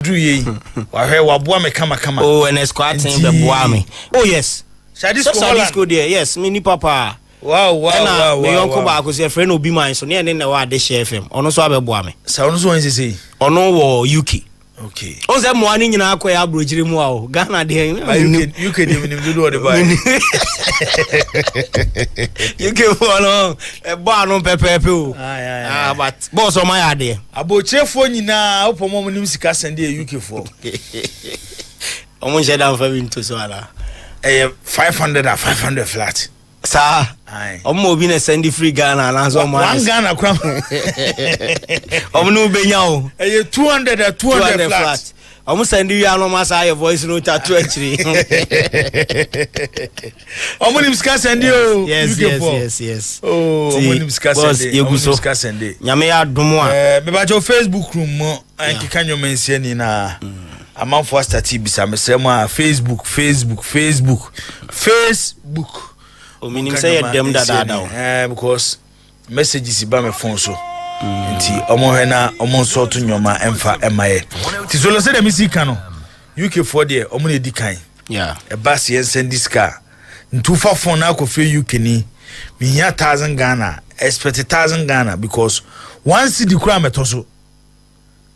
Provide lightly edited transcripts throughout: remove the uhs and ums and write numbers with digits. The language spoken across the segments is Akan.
drew ye. Why waboa me kama. Oh, and a squad team the boami. Oh yes. Sadisco there. Yes, mini papa. Wow. Me uncle back was a friend will be mine, so near then the word they share him. Ono so abeboami. Sounds one say. Ono wo UK. Okay. On that morning in our quay abrojiri mu a Ghana dey. You can even do the buy. You can follow a bar on pepper. But boss on my idea. About chefo nyina opomo nim sika sende UK for. Omo share down for into so ala. 500 flat. Sir, omo bi na send free Ghana na so man. One Ghana kwam. Omo no benya o. 200 flat. Omo send you no masa your voice no tattoo actually. Omo nim ska send you. Yes. Oh, omo nim ska send. Nyame ya domo a. Me ba jo Facebook room mo ankeka nyo mensia ni na. Amanfo start bisa me say mo Facebook. O meaning say dem da. Because messages ba me phone so. Nti omo hena omo sort nyoma emfa emaye. Ti so lo say dem sika no. UK for there omo na di kan. Yeah. E bus yen send this car. Ntu fa phone na ko fe UK ni. Me here 1000 Ghana, expect 1000 Ghana because one city kura metoso.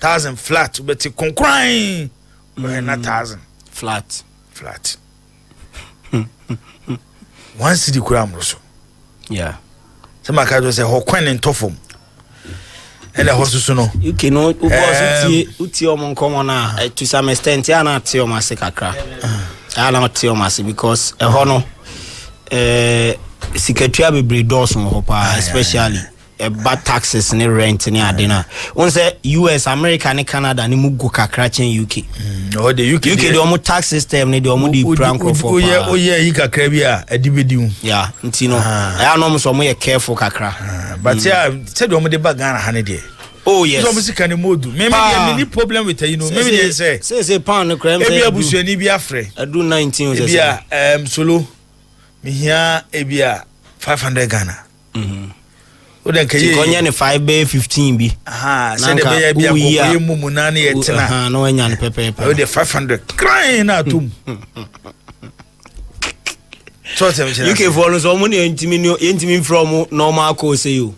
1000 flat but concrying. Not 1000 flat. One city kura mroso. Yeah. Some ka do say ho kwen en tofom. And the horse no. You can know uti omo nkomo na to some extent ya na te omo ase kakra. Ya na te omo ase because e ho no secretary bebre doors no pa especially bad taxes ne rent ne adena. Won say US, America ne Canada ne mugo kakra chen UK. Oh the UK the omo tax system ne the omo di pranko for. Oh yeah yi kakra bia edibedi. Yeah, nti no. I know so mo ye careful kakra. But yeah, said omo de bag Ghana hane de. Oh yes. So music can modu. Maybe any problem with you know. Maybe they say pound no crème. Ebia busuani bia frɛ. Adu 19 say. Ebia solo. Me here ebia 500 Ghana. Oden kaye. Konya ne 5 bay 15 bi. Say the bay bia ko mumu na na yetina. No enya ne pepe. O de 500 crying na tum. So tell me. You can follow so money intimi from normal course say you.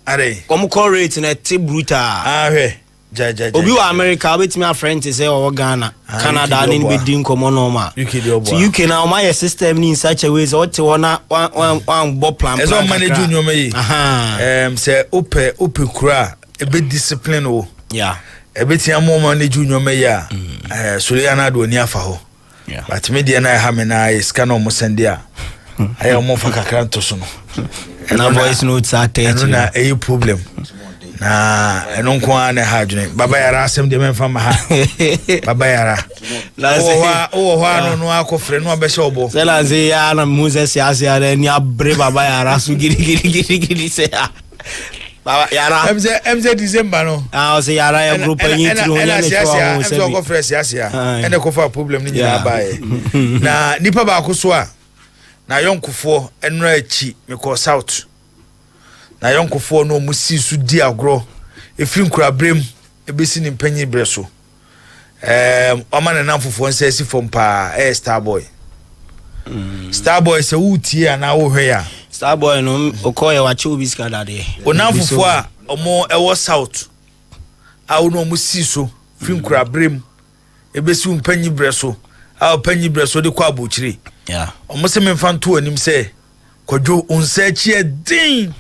Are come call rate na te brutal ja obi wa America wait me a friend say o Ghana Canada ni be din komo normal UK na o my system ni in such a way so what one bo plan as on manage nyoma yi say ope kura e be discipline o yeah e be tia mo manage nyoma yi a so le na do ni afa ho but me dey na ha me na is kana mo send ya ayo mo fa kakra to so no na voice notes are taking na a problem na eno nko ana ha dwene baba yara asem de memfa ma ha baba yara o ho no akofre no abehye obo se la ze ya na Moses ya se ya ni abre baba yara so giri se ya baba yara MZ December no o se yara ya group ni tru honya ne so se MZ akofre ya ene ko fa problem ni nyina ba na nipa ba akoso a na yonkufo enra achi me ko south na yonkufo no musi su di agro efiri nkura brem ebesi ni mpanyi breso oma na namfofo nsa si fom pa Starboy Starboy se wutie ana wo hwe ya Starboy no okoye wa chi obi skada de o namfofo a omo ewo south a wo no musi so firi nkura brem ebesi mpanyi breso a panyi breso de kwa abochire yeah omo se memfanto anim se kwadwo unsa chi din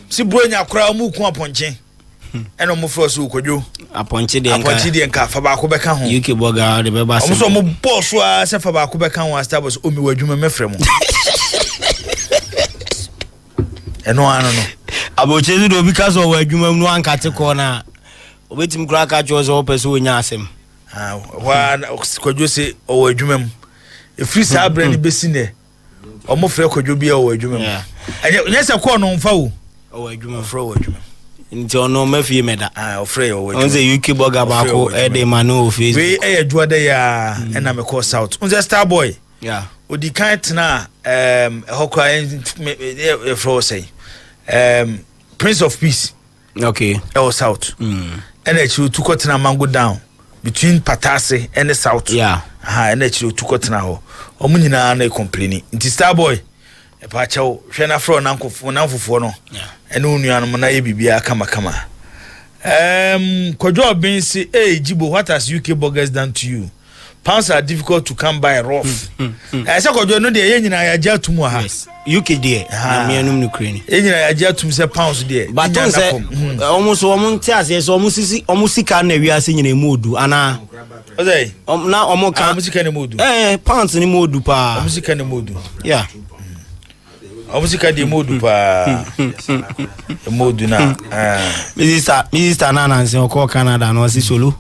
si bronya kura omu ku aponche eno mo fro so kwadwo aponche de nka fa ba ko beka ho UK boga de be ba se omo so mo boss a se fa ba ko beka ho Starboy omi wadwuma mefrɛ mo eno ano no aboche do because of wadwuma no ankate ko na obetim kura ka jo so pese onya asem wa kwadwo se o wadwuma efiri sa abra ni besi ne omo frɛ kwadwo bia o wadwuma enye se ko no mfa wo o wadwuma frɛ o wadwuma nti ono mafie meda o frɛ o wadwuma onze UK boga ba ko e de manu o Facebook we e adwa da ya na me call south onze Starboy yeah odi kan tena hokwa e frɛ o say Prince of Peace okay e o south and actually to cut na mango down between Patase and the south. Yeah. And actually to cut now. Omunina na complaining. Inti Starboy. E pa chawo hwe na fro na nfofo no. Yeah. Ene onuanu mo na ye bibia kama. Kojo bin say, hey Jibo, what has UK burgers done to you? Pounds are difficult to come by rough. I say Kojo no dey nyina ya ja tumu ha. Yes. UK there. Na me anum no crane. Nyina ya ja tum say pounds there. But don't say almost tia say almost sika na wiase nyina emodu ana. Ozai. Na omo ka sika na emodu. Pounds ni emodu pa. Sika na emodu. Yeah. Sika di emodu pa. Emodu na. Minister Nana nse oko Canada no si solo.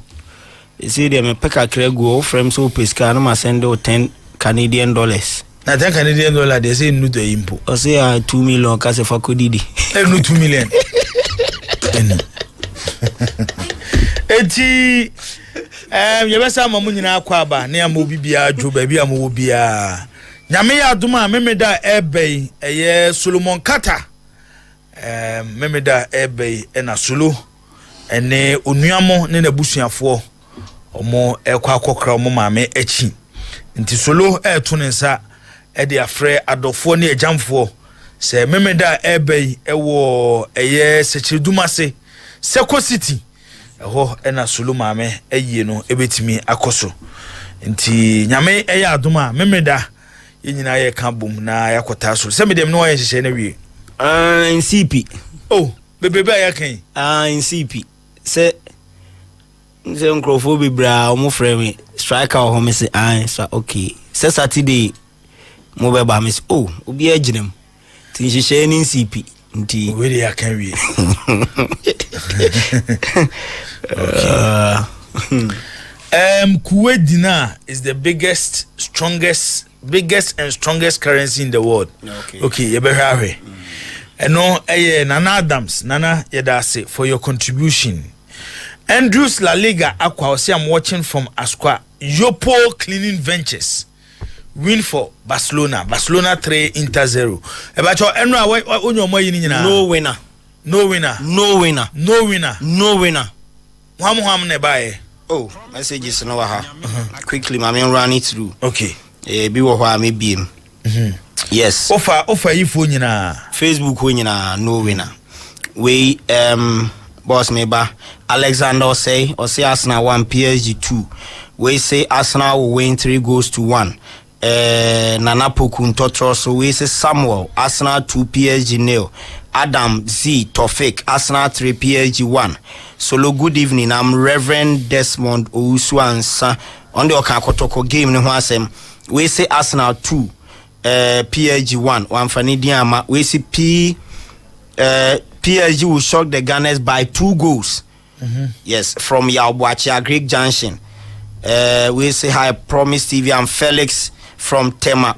You see them a peka krego from so pesca no ma send $10 Canadian. Now $10 Canadian they say no to impo. I say 2 million case for kodidi. No 2 million. Eti yebesa mamu nyina akwa ba na am obi bia dwo ba bia mo bia. Nyame ya adoma memeda ebei eye Solomon Kata. Memeda ebei na solo ene onuamo ne nabusuafo omo ekwa akokra omo maame echi nti solo eto ne nsa e de afre adofo ne ejamfo se memeda ebei ewo eye sechiridumase Seko City eho na solo maame eye no ebetimi akoso nti nyame eye adoma memeda yenyina ye ka bom na yakota so se medem no ye hye na wie in CP oh bebe ya kan in CP se nkrofo bibra omo frame striker o me say so okay se Saturday mo be ba me oh obi aginem tin hye ni CP nti we ya kan wie Kuwait dinar is the biggest and strongest currency in the world. Okay, you better hurry. No, Nana Adams, Nana Yedase for your contribution. Andrews La Liga Aqua, I'm watching from Asqua. Yopo Cleaning Ventures win for Barcelona. Barcelona 3 Inter 0. About your no winner. No winner. No winner. No winner. No winner. Wham nebai. Oh, messages no ha. Quickly, my man run it through. Okay. Be what me be. Yes. Offer you for Facebook winner no winner. We boss member Alexander say Arsenal 1 PSG 2. We say Arsenal will win 3-1. Nana Poku Ntotro, so we say Samuel Arsenal 2 PSG 0. Adam Z Tofik Arsenal 3 PSG 1. Solo good evening. I'm Reverend Desmond Owusu Ansa on the Okakotoko game no asem. We say Arsenal 2 PSG 1. One Fani Diama. We see PSG will shock the Gunners by 2 goals. Yes, from Yawachi Greek Junction. We say hi Promise TV and Felix from Tema.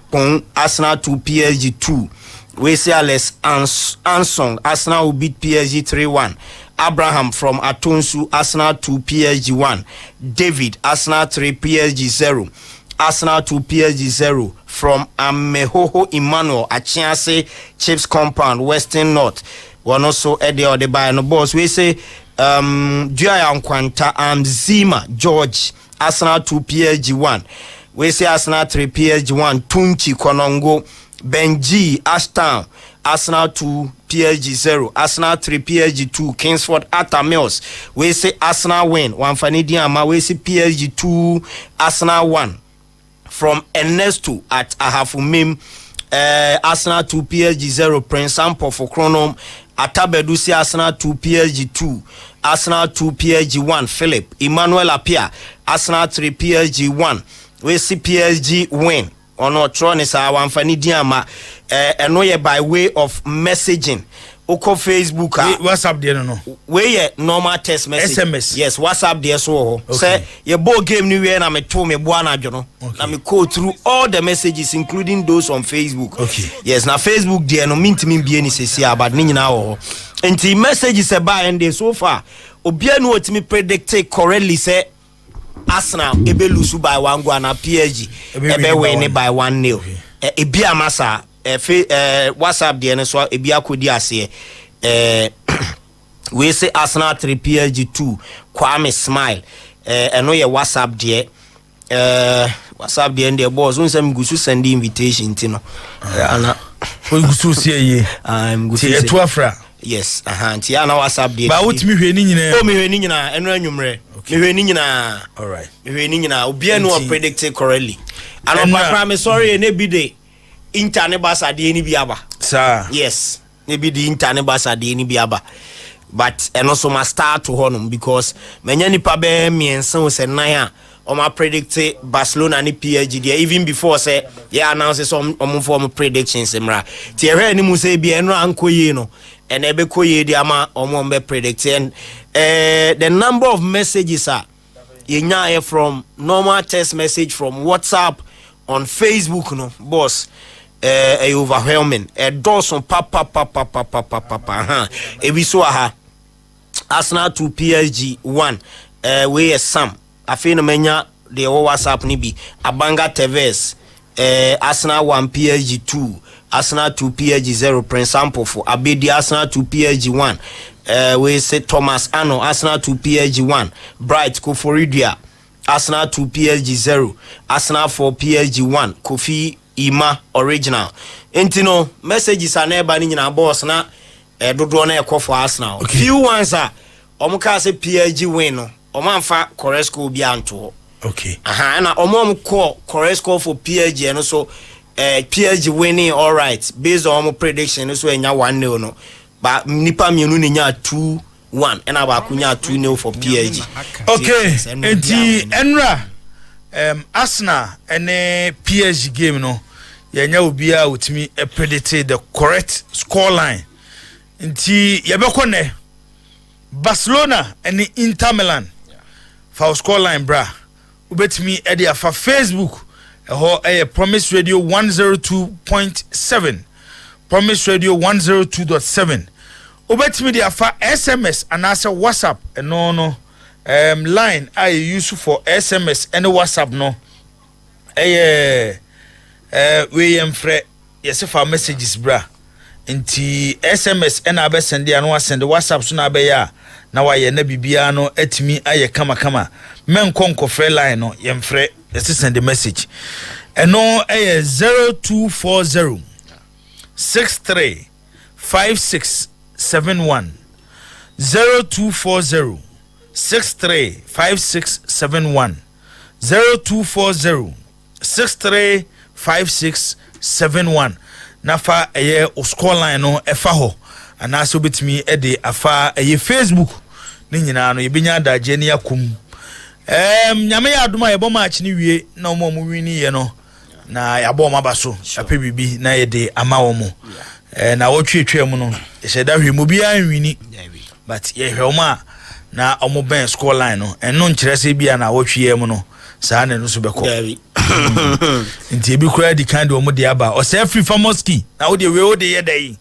Arsenal 2 PSG 2. We say Alex Ansong Arsenal will beat PSG 3-1. Abraham from Atonsu Arsenal 2 PSG 1. David Arsenal 3 PSG 0. Arsenal 2 PSG 0 from Amehoho Emmanuel Achiase Chips Compound Western North. One also Eddie or the buy no boss. We say Juaya Nkwanta and Zima George Arsenal 2 PSG 1. We say Arsenal 3 PSG 1. Tunchi Konongo Benji Ashtown Arsenal 2 PSG 0. Arsenal 3 PSG 2. Kingsford Atta Mills. We say Arsenal win. One Fani Diama. We say PSG 2 Arsenal 1. From Ernesto at Ahafumim. Arsenal 2 PSG 0. Prince Sampo for Chronom. Atabedusi Arsenal 2 PSG 2. Arsenal 2 PSG 1. Philip Emmanuel Apia Arsenal 3 PSG 1. We see PSG win. Ono Tronisa Wamfani Diama eno by way of messaging. Oko Facebook WhatsApp there no. We normal text message. SMS. Yes, WhatsApp there so. Okay. Say your ball game new year na me to me buana jono. Na me go through all the messages including those on Facebook. Okay. Yes, na Facebook there no mintimi bie ni sesia but ni nyina wo. Enti messages e ba and so far obia no otimi predict correctly say Arsenal ebe lose by 1 goal na PSG ebe win by 1-0. Ebi amasa WhatsApp there so ebi akodi ase we say Arsenal 3 PSG 2 Kwame Smile eno ye WhatsApp de WhatsApp de and the boss won some go send the invitation tino ana we go so see ye I'm go see eto afra yes nti ana WhatsApp de ba wotimi hwe ni nyina o me hwe ni nyina eno anwumre me hwe ni nyina all right me hwe ni nyina obi eno predict correctly and I'm sorry e be the internet basa de ni biaba sir yes maybe the internet basa de ni biaba but and also must start to honum because many nipa be miensa o se nan a o ma predict Barcelona ni PSG there even before say yeah announce some form predictions mra ti ehwe ni mu say bi eno ankoye no and ebe koye di ama omo be predict and the number of messages are yenya from normal text message from WhatsApp on Facebook no boss overwhelming doors on papa we saw aha Arsenal to PSG 1 we is Sam afina menya the WhatsApp ni bi Abanga Tevez Arsenal 1 PSG 2 Arsenal to PSG 0 Prince Sample for Abedi Arsenal to PSG 1 we say Thomas Ano Arsenal to PSG 1 Bright Koforidia Arsenal to PSG 0 Arsenal for PSG 1 Kofi Ima original entino messages are never ni na boss na dodo na ekọ for Arsenal few ones are omuka say PSG win no omanfa Koresko bi anto okay na omom call Koresko for PSG no so PSG winning all right based on prediction so enya 1-0 no but nipa mienu ni nya 2-1 and aba kunya 2-0 for PSG okay enti enra Arsenal and PSG game no yenya obia utimi predict the correct score line nti yebekone Barcelona and Inter Milan for score line bra ubetimi e dia for Facebook ho Promise Radio 102.7 Promise Radio 102.7 ubetimi dia for SMS and also WhatsApp no line I use for SMS and WhatsApp no we mfre yes for messages bra nti SMS and abe send ya no send WhatsApp so na abe ya na wa ye na bibia no atimi aye kama men konko free line no ye mfre yes send the message eno 0240 63 5671 0240 63 5671 0240 63 5671 nafa score line no efa ho anaso betimi de afa Facebook ni nyina no yebenya adaje ne yakum nyame ya adoma yebo match ni wie na omo mu wini ye no na yabo ma baso ape bibi na ye de ama wo mo na wotwetwe mu no ye da hwe mu bia nwini but ye hwe ma na omo ben score line no eno nkyerese bia na wotwe mu no saa ne no so beko nti ebi kura di kind omo de aba o say free famoski na wo de we wo de ye dai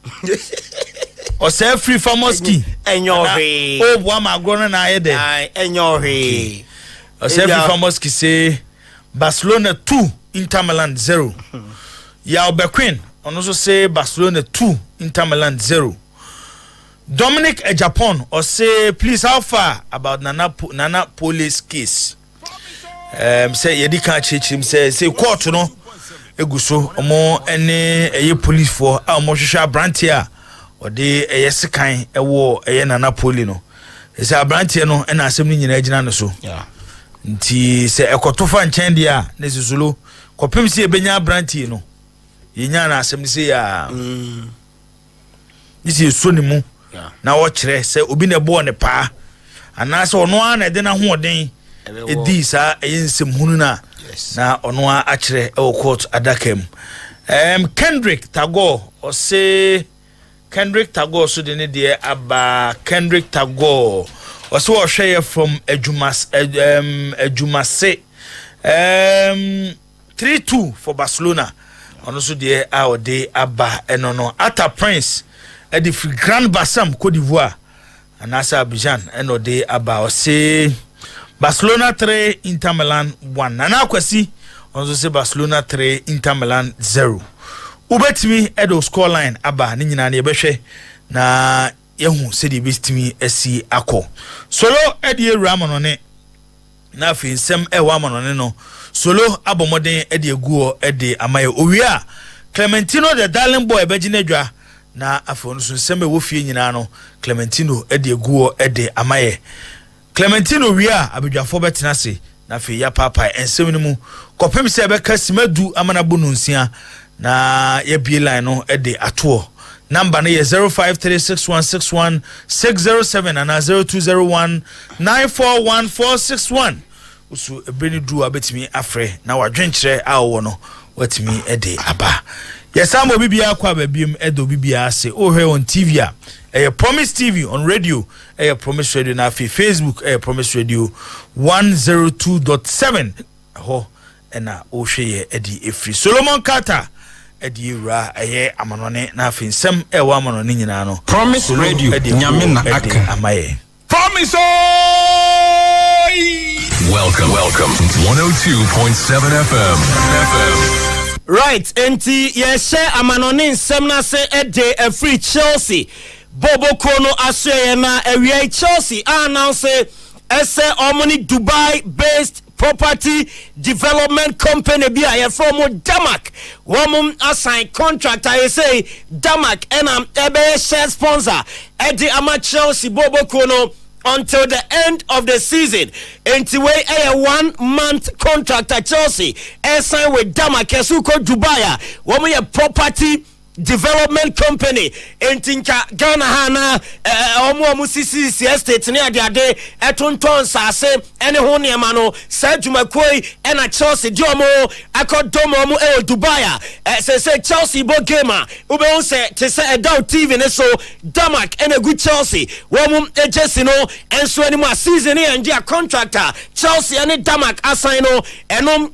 o say free famoski enyohe o bo ma agro na ye dai enyohe o say free famoski say Barcelona 2 Inter Milan 0 ya Obequin ono so say Barcelona 2 Inter Milan 0 Dominic Japan or say please how far about Nana police case say yedi kan chechim say court no eguso omo ene eye police for omo hwehwa brantie a ode eye sekan ewo eye Nana poli no say brantie no ena asem ni nyina agina no so nti say ekotofa nchen dia na sisulo kopem si ebenya brantie no yenya na asem ni say ya isi so ni mu na wo kire say obi na bo ne pa anase ono a na de na hoden edi sa eyensem hunu na ono a kire e court adakam Kendrick Tagore o say Kendrick Tagore so de ne de aba Kendrick Tagore o so o hwe from Ejumase 3-2 for Barcelona ono so de a o de aba eno no Ata Prince e di Grand Bassam Côte d'Ivoire anasa Abidjan eno de aba o say Barcelona 3 Inter Milan 1 nana kwasi onzo say Barcelona 3 Inter Milan 0 ubetimi edo score line aba ni nyina na yebehwe na yehu se di bestimi esi akọ solo edi ewura manone na afi nsem ewa manone no solo abomoden edi eguo edi amaye owia Clementino the darling boy begina dwa na afi onu nsem ewo fie nyina no Clementino edi eguo edi amaye Clementino wia abedwafo betena se na afi ya papa ensem ni mu kopem se ebeka simadu amana bonu nsia na ye bie line no edi ato number no 0536161607 and 0201941461 usu ebeni du abetimi afre na wadwenkyere awo no watimi ede aba yesamo bibia kwa babiem edo bibia ase ohwe on TV a Promise TV on radio Promise Radio na Facebook Promise Radio 102.7 ho na ohwe ye edi efri Solomon Carter edi ra amanone na afinsem ewa amanone nyina no Promise Radio nyamena aka amaye Promise Welcome 102.7 FM. Right, enti yeshe amanone nsem na se ede free Chelsea Bobo Kono asye na ewia Chelsea announce ese omoni Dubai based property development company bi aye from Damak womum assign contract I say Damak and ebe share sponsor edi ama Chelsea Bobo Kono until the end of the season. Anyway, a 1 month contract at Chelsea. Sign with Damak Kesuko Dubai. Woman a property development company. Entinka Ghana Hana Omo Musisi estate near the day Etonton Sase any honi amano Sajuma Koi and a Chelsea Jomo Akodomo Dubai. Say Chelsea bo gamer Ube say to say a down TV so Damak and a good Chelsea Womum Ejesino and so any more season and their contractor Chelsea and Damak assigno and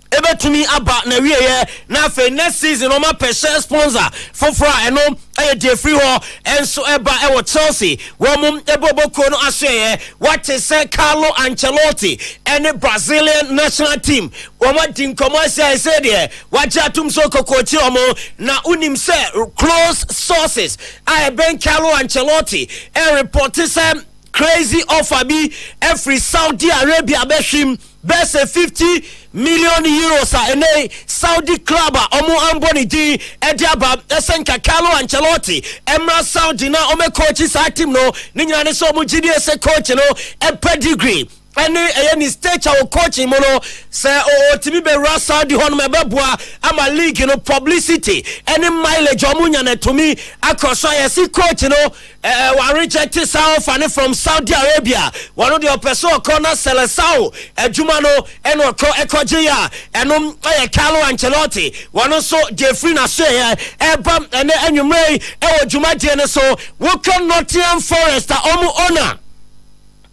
ebe tumi aba na wie ye na fe next season o ma share sponsor foforo eno de free ho enso eba e wo Chelsea wo mum eboboko no aseye what say Carlo Ancelotti and Brazilian national team wo ma din commercial say there waja tum so kokochi omo na unim say close sources I ben Carlo Ancelotti e report say crazy offer be every Saudi Arabia beshim best 50 million euros and a Saudi club omo amboni di ediaba esenka Carlo Ancelotti emra Saudi na ome coach sa team no ninya ne so mo gidi ese coach no e pedigree any stage our coaching mono say timi be Saudi hon me beboa ama league no publicity any mileage omunya na to me across yes coach no wa reject South from Saudi Arabia one of the person corner Selesao ejuma no eno ekogia eno Carlo Ancelotti one also Jeffrey na say ebam ene enwumrei e ojuma die ne so wo kan Nottingham Forest omu owner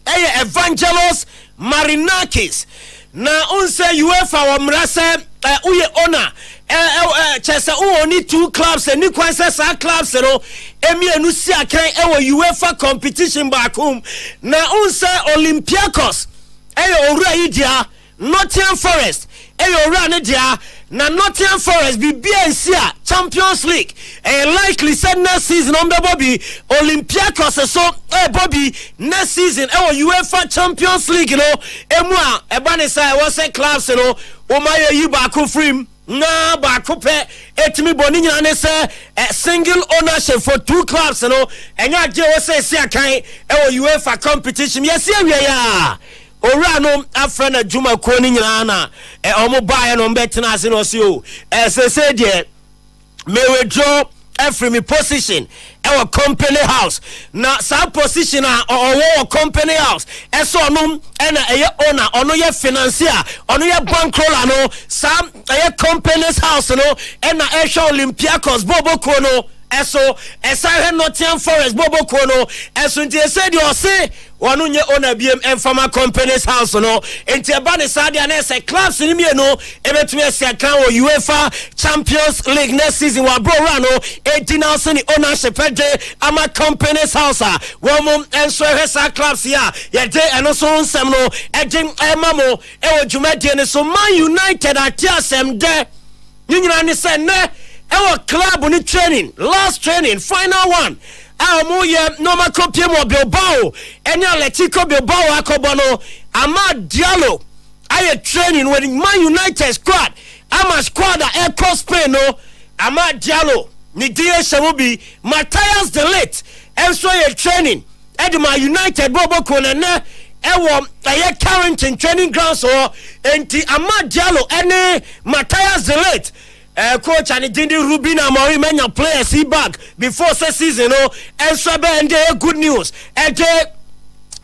Evangelos Marinakis na unse UEFA wa mrase uye owner chese only 2 clubs and ni kwanse sa clubs no emienu si akan UEFA competition back na unse Olympiacos owura idia Nottingham Forest owura ne dia na Nottingham Forest be BNC Champions League likely said next season on the Bobby Olympiacos so Bobby next season UEFA Champions League you know emwa ebanisa was a clubs you know omaye yi ba ko free na ba ko pe etimi boni nyina ne say single ownership for 2 clubs you know enya je wo say si akan UEFA competition yes ya ora no afrana juma ko ni nyina na omo bae no betena ase no se o say de me withdraw every me position our company house na sa position our company house eso no na owner ono ye financier ono ye bankroller no sa company's house no na Olympiacos Bobo Kono eso esa Nottingham Forest Bobo Kono eso nti say de o say wanu nye owner biem enfama company's house no enti eba ne sadia na say clubs ni me no ebetumi asia kan wo UEFA Champions League next season wa bro no 18,000 ownership de ama company's house wo enso hesa clubs ya ye de eno so nsem no ejin emamo wo dwumadie ne so Man United atiasem de nyina ne say ne our club on training, last training, final one. Amuye normal copy mo Bilbao enya Atletico Bilbao akobono Amad Diallo aye training with Man United squad ama squad a Eco Spain no Amad Diallo ni die Shamubi Matthias de Ligt enso ye training Edema United Bobo Konene ewo aye Carrington training ground so enti Amad Diallo ene Matthias de Ligt coach and Dindi Rubin Amorim many players he back before season and so and good news and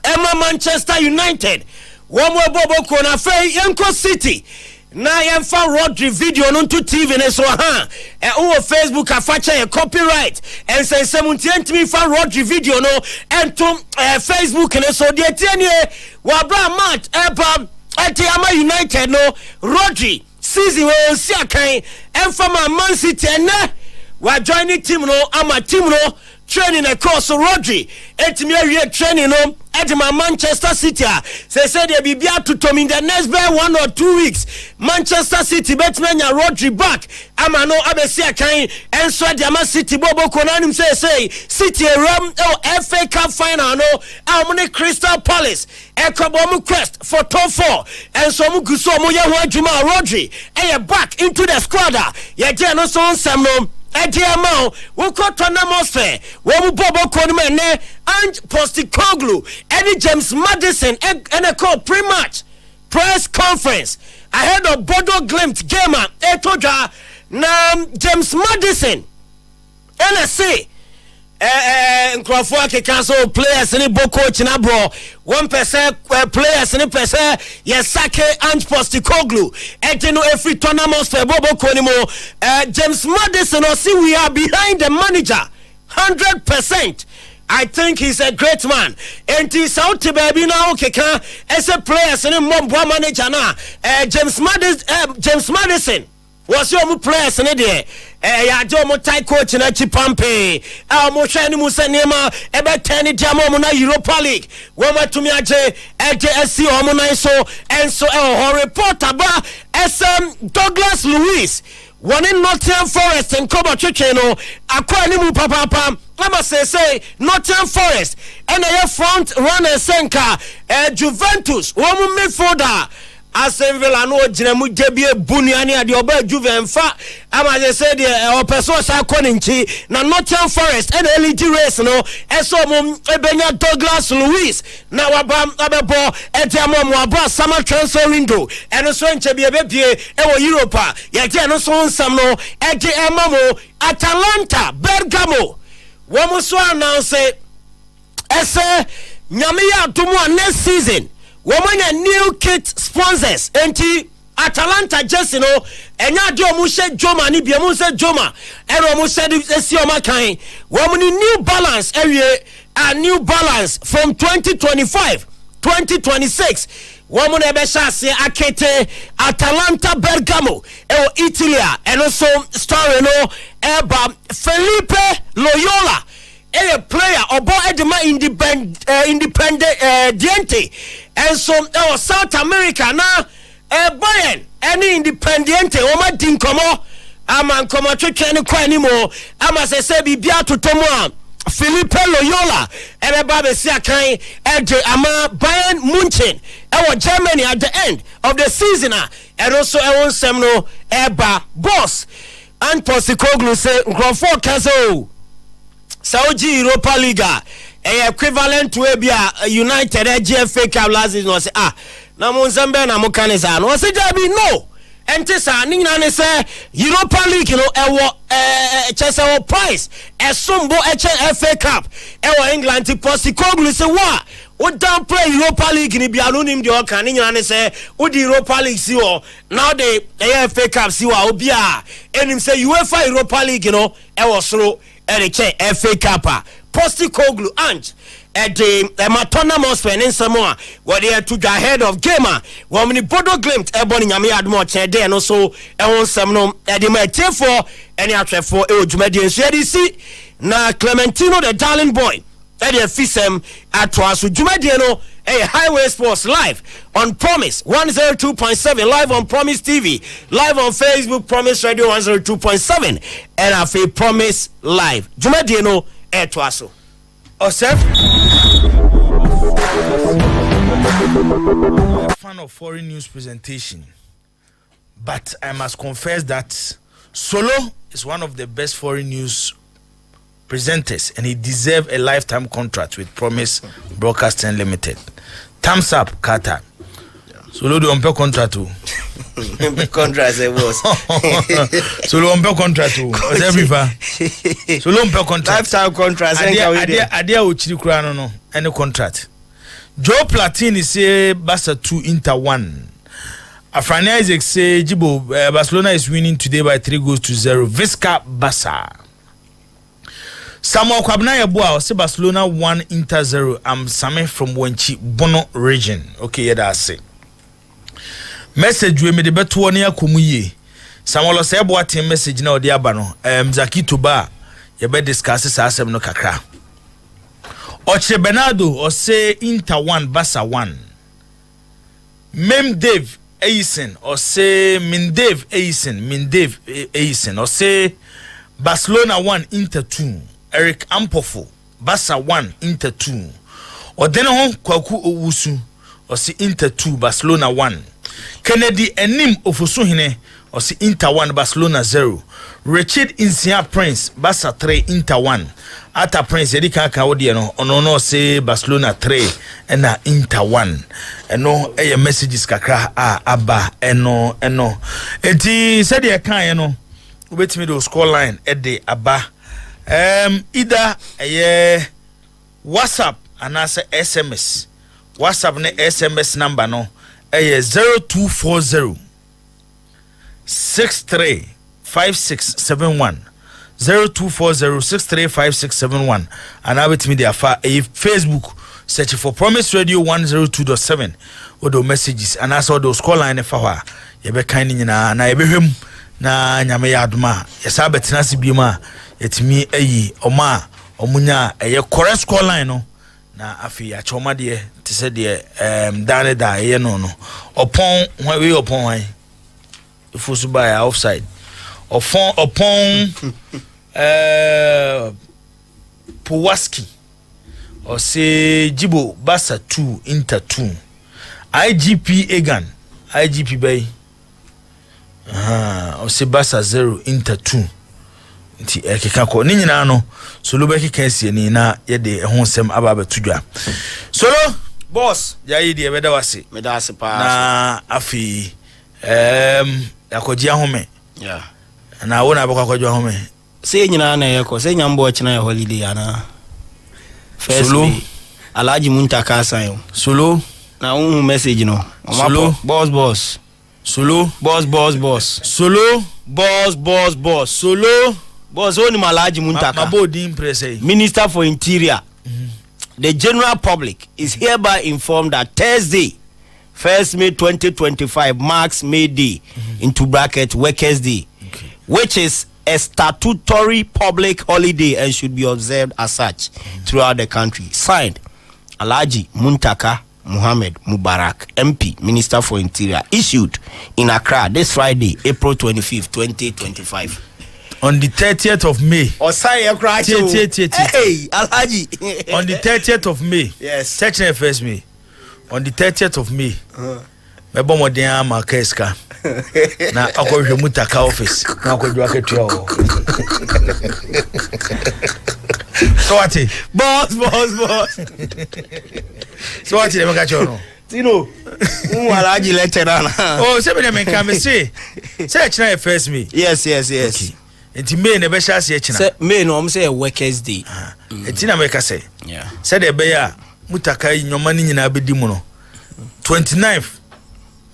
Emma Manchester United one more Bobo Kona Fay Yanko City na yemfa Rodri video no to TV ne so Facebook afacha copyright and say 70 me fa Rodri video no and to Facebook ne so de tianie wa bra match Ama United no Rodri season we see akan and from Man City and we joining team no ama team no training across Rodri etimi training no at my Manchester City say they be to Tom in the next 1 or 2 weeks Manchester City betmenya Rodri back ama no abesi akan and so the Man City Bobo Konanim say City ram FA Cup final no amone Crystal Palace ekobomu quest for top 4 and so mu guso mo ye ho adwuma Rodri back into the squad ye je no so nsam no Ediamo, we got Tonamosfe, we Bobo Konmene, and Postikoglu, Eddie James Madison, and a call pre-match press conference ahead of Bodo Glimt Gamer, Etoja, James Madison, NSC. Nkrofo cancel players any boko chinabro 1% players any percent yesake and Postikoglu etino every tournament for bobo konimo James Madison or see we are behind the manager 100%. I think he's a great man. And he's out to baby now keka as a players any mombo manager na James Madison was your players in there. Ya do mo tai coach na Chipampe. Mo hwa ni musa nema e be 10 diamo na Europa League. Wo matumi age AJSC o mo nan so enso reporter ba SM Douglas Lewis. One in Nottingham Forest and Kobo Chiche no akwa ni mu papa. I'ma say Nottingham Forest and a front runner Senka Juventus wo mo midfielder Assemble no jinemu debie bunuane ade oba Juvenfa ama je say the person sa koninchi na Nottingham Forest and LG race no eso mo ebenya Douglas Lewis na waba abebo etiamo mo aba summer transfer window eno so nche bie ewo Europa ye je no so nsam no eje emamo Atalanta Bergamo wo mo so announce ese nyame ya adomo next season woman a new kit sponsors enti Atalanta jersey no enya de omu she Joma ni biamu se Joma ero omu se esi o makan woman New Balance area a New Balance from 2025 2026 woman e be shase akete Atalanta Bergamo Italy and also story no eba Felipe Loyola a player obo edema independent diente and so South America na Bayern any independent o ma din komo ama komo twetwe ne kwa ni mo ama se bibia totomo a Felipe Loyola eba be si akan ama Bayern Munchen Germany at the end of the season and also nsem no eba boss and Postikoglu say Nkrofo Kazo Saudi Europa League equivalent to a United GFA Cup last season was na mo nzambe na mo kanisa no say there no entisa ni nyane say Europa League no chese price esombo FA Cup England Postikoglu say wa o down play Europa League ni bia no nim de o kan ni nyane say o di Europa League si o now the FA Cup si wa obi a enim say UEFA Europa League no soro FA Cup Postikoglu and the Matona Mospe in Samoa were there to the head of gamer when Bodo Glimt ebony nyame admo chede no so onsam no the mate for any atwe for ejumadi nso na Clementino the darling boy the fisem atwaso jumadi no Highway Sports live on Promise 102.7 live on Promise TV live on Facebook Promise Radio 102.7 and afi Promise live jumadi no etwaso Osef, I'm a fan of foreign news presentation, but I must confess that Solo is one of the best foreign news presenters, and he deserves a lifetime contract with Promise Broadcasting Limited. Thumbs up, Carter. Solo do on contract too. Contract it was. Solo on contract too. Was everywhere. Solo on contract. Lifetime contract. Adia uchiri kura no any contract. Joe Platini say Barca 2 Inter 1. Afrani Isaac say Jibo Barcelona is winning today by 3-0. Visca Barca. Samuel Kwabena Yeboa say Barcelona 1 Inter 0. I'm Same from Wenchi Bono region. Okay, yeah, that's it. Message we made the better one ya kumuye. Samuel say Yeboa team message na odi aba no. Zaki Toba ye be discuss this asem no kakra. Oche Bernardo or say Inter 1 Barca 1. Mem Dave Eisen or say Mindave Eisen or say Barcelona 1 Inter 2. Eric Ampofo Barca 1 Inter 2. Or then on Kwaku Owusu or see Inter 2 Barcelona 1. Kennedy Enim Ofosuhine or see Inter 1 Barcelona 0. Richard Insia Prince Barca 3 Inter 1. Ata Prince Erika Kawodi no ono say Barcelona 3 and Inter 1. Eno eye messages kakra aba eno enti said e kan no ubetimi do score line e de aba either WhatsApp and answer SMS. WhatsApp ne SMS number no 0240 635671 0240 635671 and I with me there for a Facebook search for Promise Radio 102.7 or the messages and also those call line for you be kind na ebehwem na nyame yaduma yesa betina sibima yetimi ayi oma omunya correct call line no na afi ya choma de te se de dane da ye no opon we opon wan ifusu by offside opon Powaski or say Jibo Barca 2 Inter 2 IGP Egan IGP Bay or say Barca 0 Inter 2 nti ekeka ko ni nyina no Solo be keka sie ni na ye de ho nsem aba betudwa Solo boss ya yi de beda wase meda ase pa na afi yakoji ahome yeah na wona abakwa kwaji ahome say nyina na yeko say nyambo china ya holiday ana Solo Alaji Muntaka asan Solo na un message no Solo boss Solo boss Solo boss Solo boss oni Alaji Muntaka Mabodi impress Minister for Interior. The general public is hereby informed that Thursday 1st May 2025 marks May Day into bracket Workers Day, which is a statutory public holiday and should be observed as such throughout the country. Signed, Alaji Muntaka Muhammad Mubarak, MP, Minister for Interior, issued in Accra this Friday, April 25th, 2025. On the 30th of May. Hey, Alaji. On the 30th of May. Yes. Section FS May. On the 30th of May. Mebo modern Marquesca. Na akọhwe Mutaka office. Na akọjwa ketua o. So what? Boss. So what dey make a no? Tino. Alaji lecturer na. Oh, se be dem kan me say. Say china FS May. Yes. Okay. Enti May na be sha se china. Say May no say Workers Day. Enti na make say. Yeah. Say de be ya Mutaka nyoma ni nyina be di mu no. 29th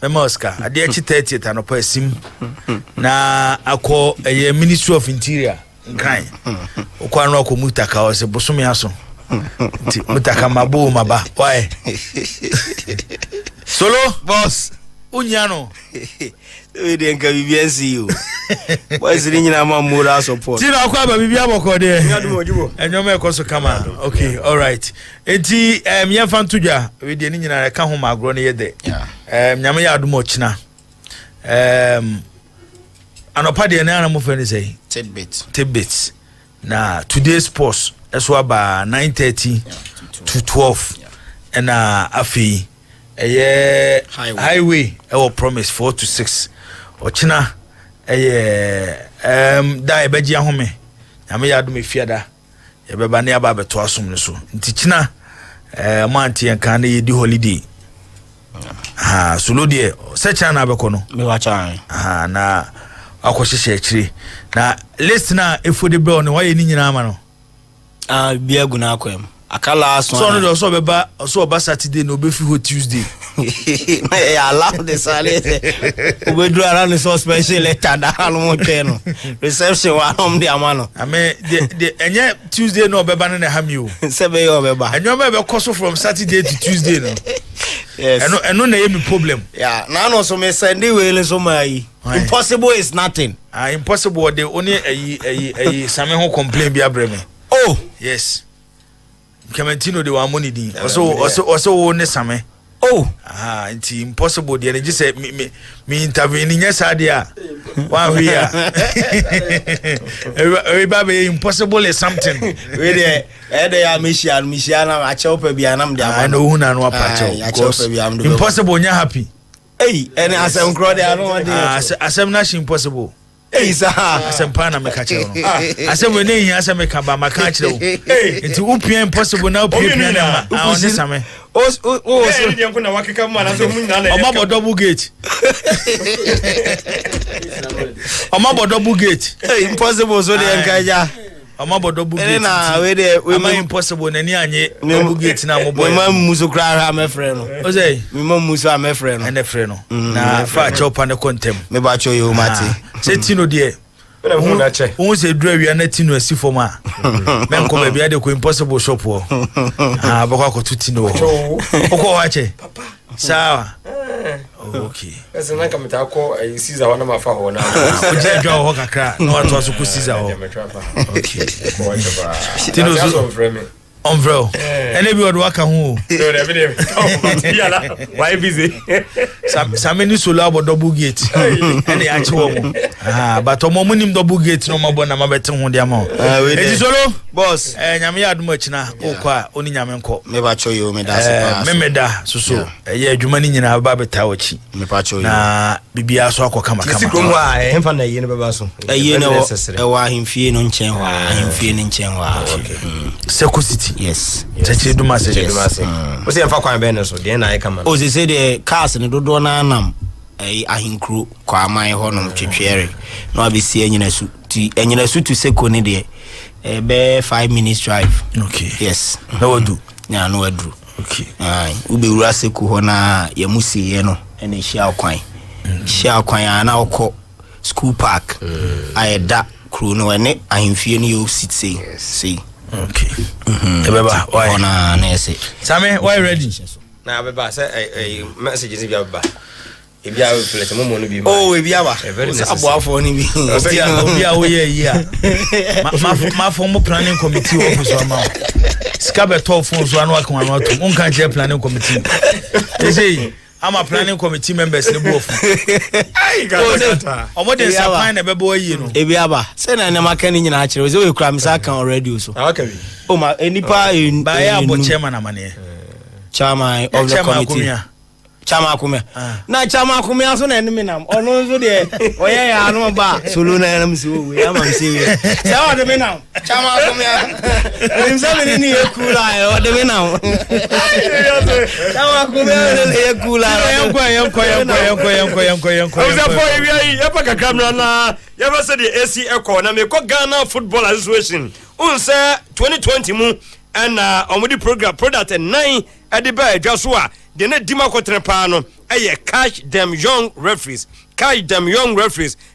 Oscar ade echi 30th anopa asim na akọ Ministry of Interior nkran okwa no akọ Mutaka o se bosome aso nti Mutaka mabo maba why Solo boss unya no we dey nka bibia see you boys ni nyina ma moral support ti na akọ ba bibia boko de enyoma ekoso kama okay all right enti ye fan tudwa we dey ni nyina ka ho magro ne ye de nyame ya adumo china anopa de na mo fe ni say tidbits na today's post That's why by 9:30 to 12 and afi highway our promise 4 to 6 ochina da ebeji ahome na me yadu me fiada ye beba na aba beto asom ne so nti china manti en kan ye di holiday solo de secha na abeko no me wacha na akohyehyɛ akire na list na efode bro no waye ni nyina ama no bia gu na akwam akala so no so beba so oba Saturday no be fi ho Tuesday I allow the salary we do around so special letter da almo no reception wa hom de amano ame de enye Tuesday no beba no na ha mi o se be yo beba enyo be cost from Saturday to Tuesday no yes eno na yemi problem yeah na no so me send we so mai impossible is nothing impossible de only ayi same ho complain bi abreme oh yes Kementino de wa money din also wo ne same oh it's impossible de just say me intervene nya sade a wa hwe a everybody impossible is something we there ya mishia na achew pa bia nam de I know hu na no apachew impossible nya happy and asem crowd dey no want asem na shi impossible sir asem pa na me ka chew no asem we ne hia asem ka ba maka chew nti upia impossible na upia na ma on same so ndi yanku na wakeka mu na so mu nyina na omabo double gate omabo double gate impossible so dey nkaja omabo double gate na we dey we ma impossible na ni anye double gate na mo boy ma muso kra ha me frɛ no o say me ma muso a me frɛ no ene frɛ no na fa chopa ne kontem me ba cho yo mate se tino de who say dra wi na tino asi form a men ko ba bia de ko impossible shop o bako ko tino o wa che sawa okay ese na kameta ko Caesar wana mafa ho na o je dwa ho kakra na wa to so ko Caesar ho okay tino so Umbrella. Any be what waka hu. No, na be biala. Why busy? Some many solo about double gate. Any actual. But omo munim double gate no mabo na mabete hu dia ma. Eti solo boss. Nyame ya aduma china okwa oni nyame nko. Me ba cho yo me da se pa. Me meda so. Ye adwuma ni nyina ba beta wachi. Me pa cho yo. Na bibia so akwa kama. Sikrom wa emfa na ye ne beba so. Ye ne wa himfie no nchen wa. Himfie no nchen wa. Okay. Seco City. Yes. Cheche duma se. O se emfa kwan be ne so de na ai kama. O se the cars ne dodo na anam ahinkru kwa aman ho no twetwere no abesi enyina su ti enyina su to Seco ne de be 5 minutes drive. Okay. Yes. No wadu. Yeah, no wadu. Okay. Ube ura Seco ho na ye musi ye no ene hia kwan. Hia kwan na okọ school park. Ayeda kru no ene ahimfie ne yo sit say. Okay. Ebeba, why? Ona na ese. Same, why ready? Na beba say messages bi beba. Ebi a plate mo no bi ma. Oh, ebi aba. Aboafo ni bi. Obi a wo ye yi a. Ma form planning committee wo so ma. Ska be to phone so anu akon anu ato. Mo kan je planning committee. They say I'm a planning committee members ne bofu. Ai ga. Omo de sapan na bebo yi no. Ebi aba. Se na na maka ni nyina akire. We kura misa kan already so. Okay. Oh ma enipa ba ya bo chairman amane. Chairman of the committee. Chama akumia na chama akumia so na enemi nam ono nso de oye ya anu ba solo na enemi si we ama msi we se o de me nam chama akumia nimsa me ni ekula o de me nam chama akumia le ekula yanko o za for wi ya pa kakra na ya ba se de AC Eco na me ko Ghana Football Association unse 2020 mu and omudi program product 9 at the bay Joshua de na dima ko trepa no catch them young referees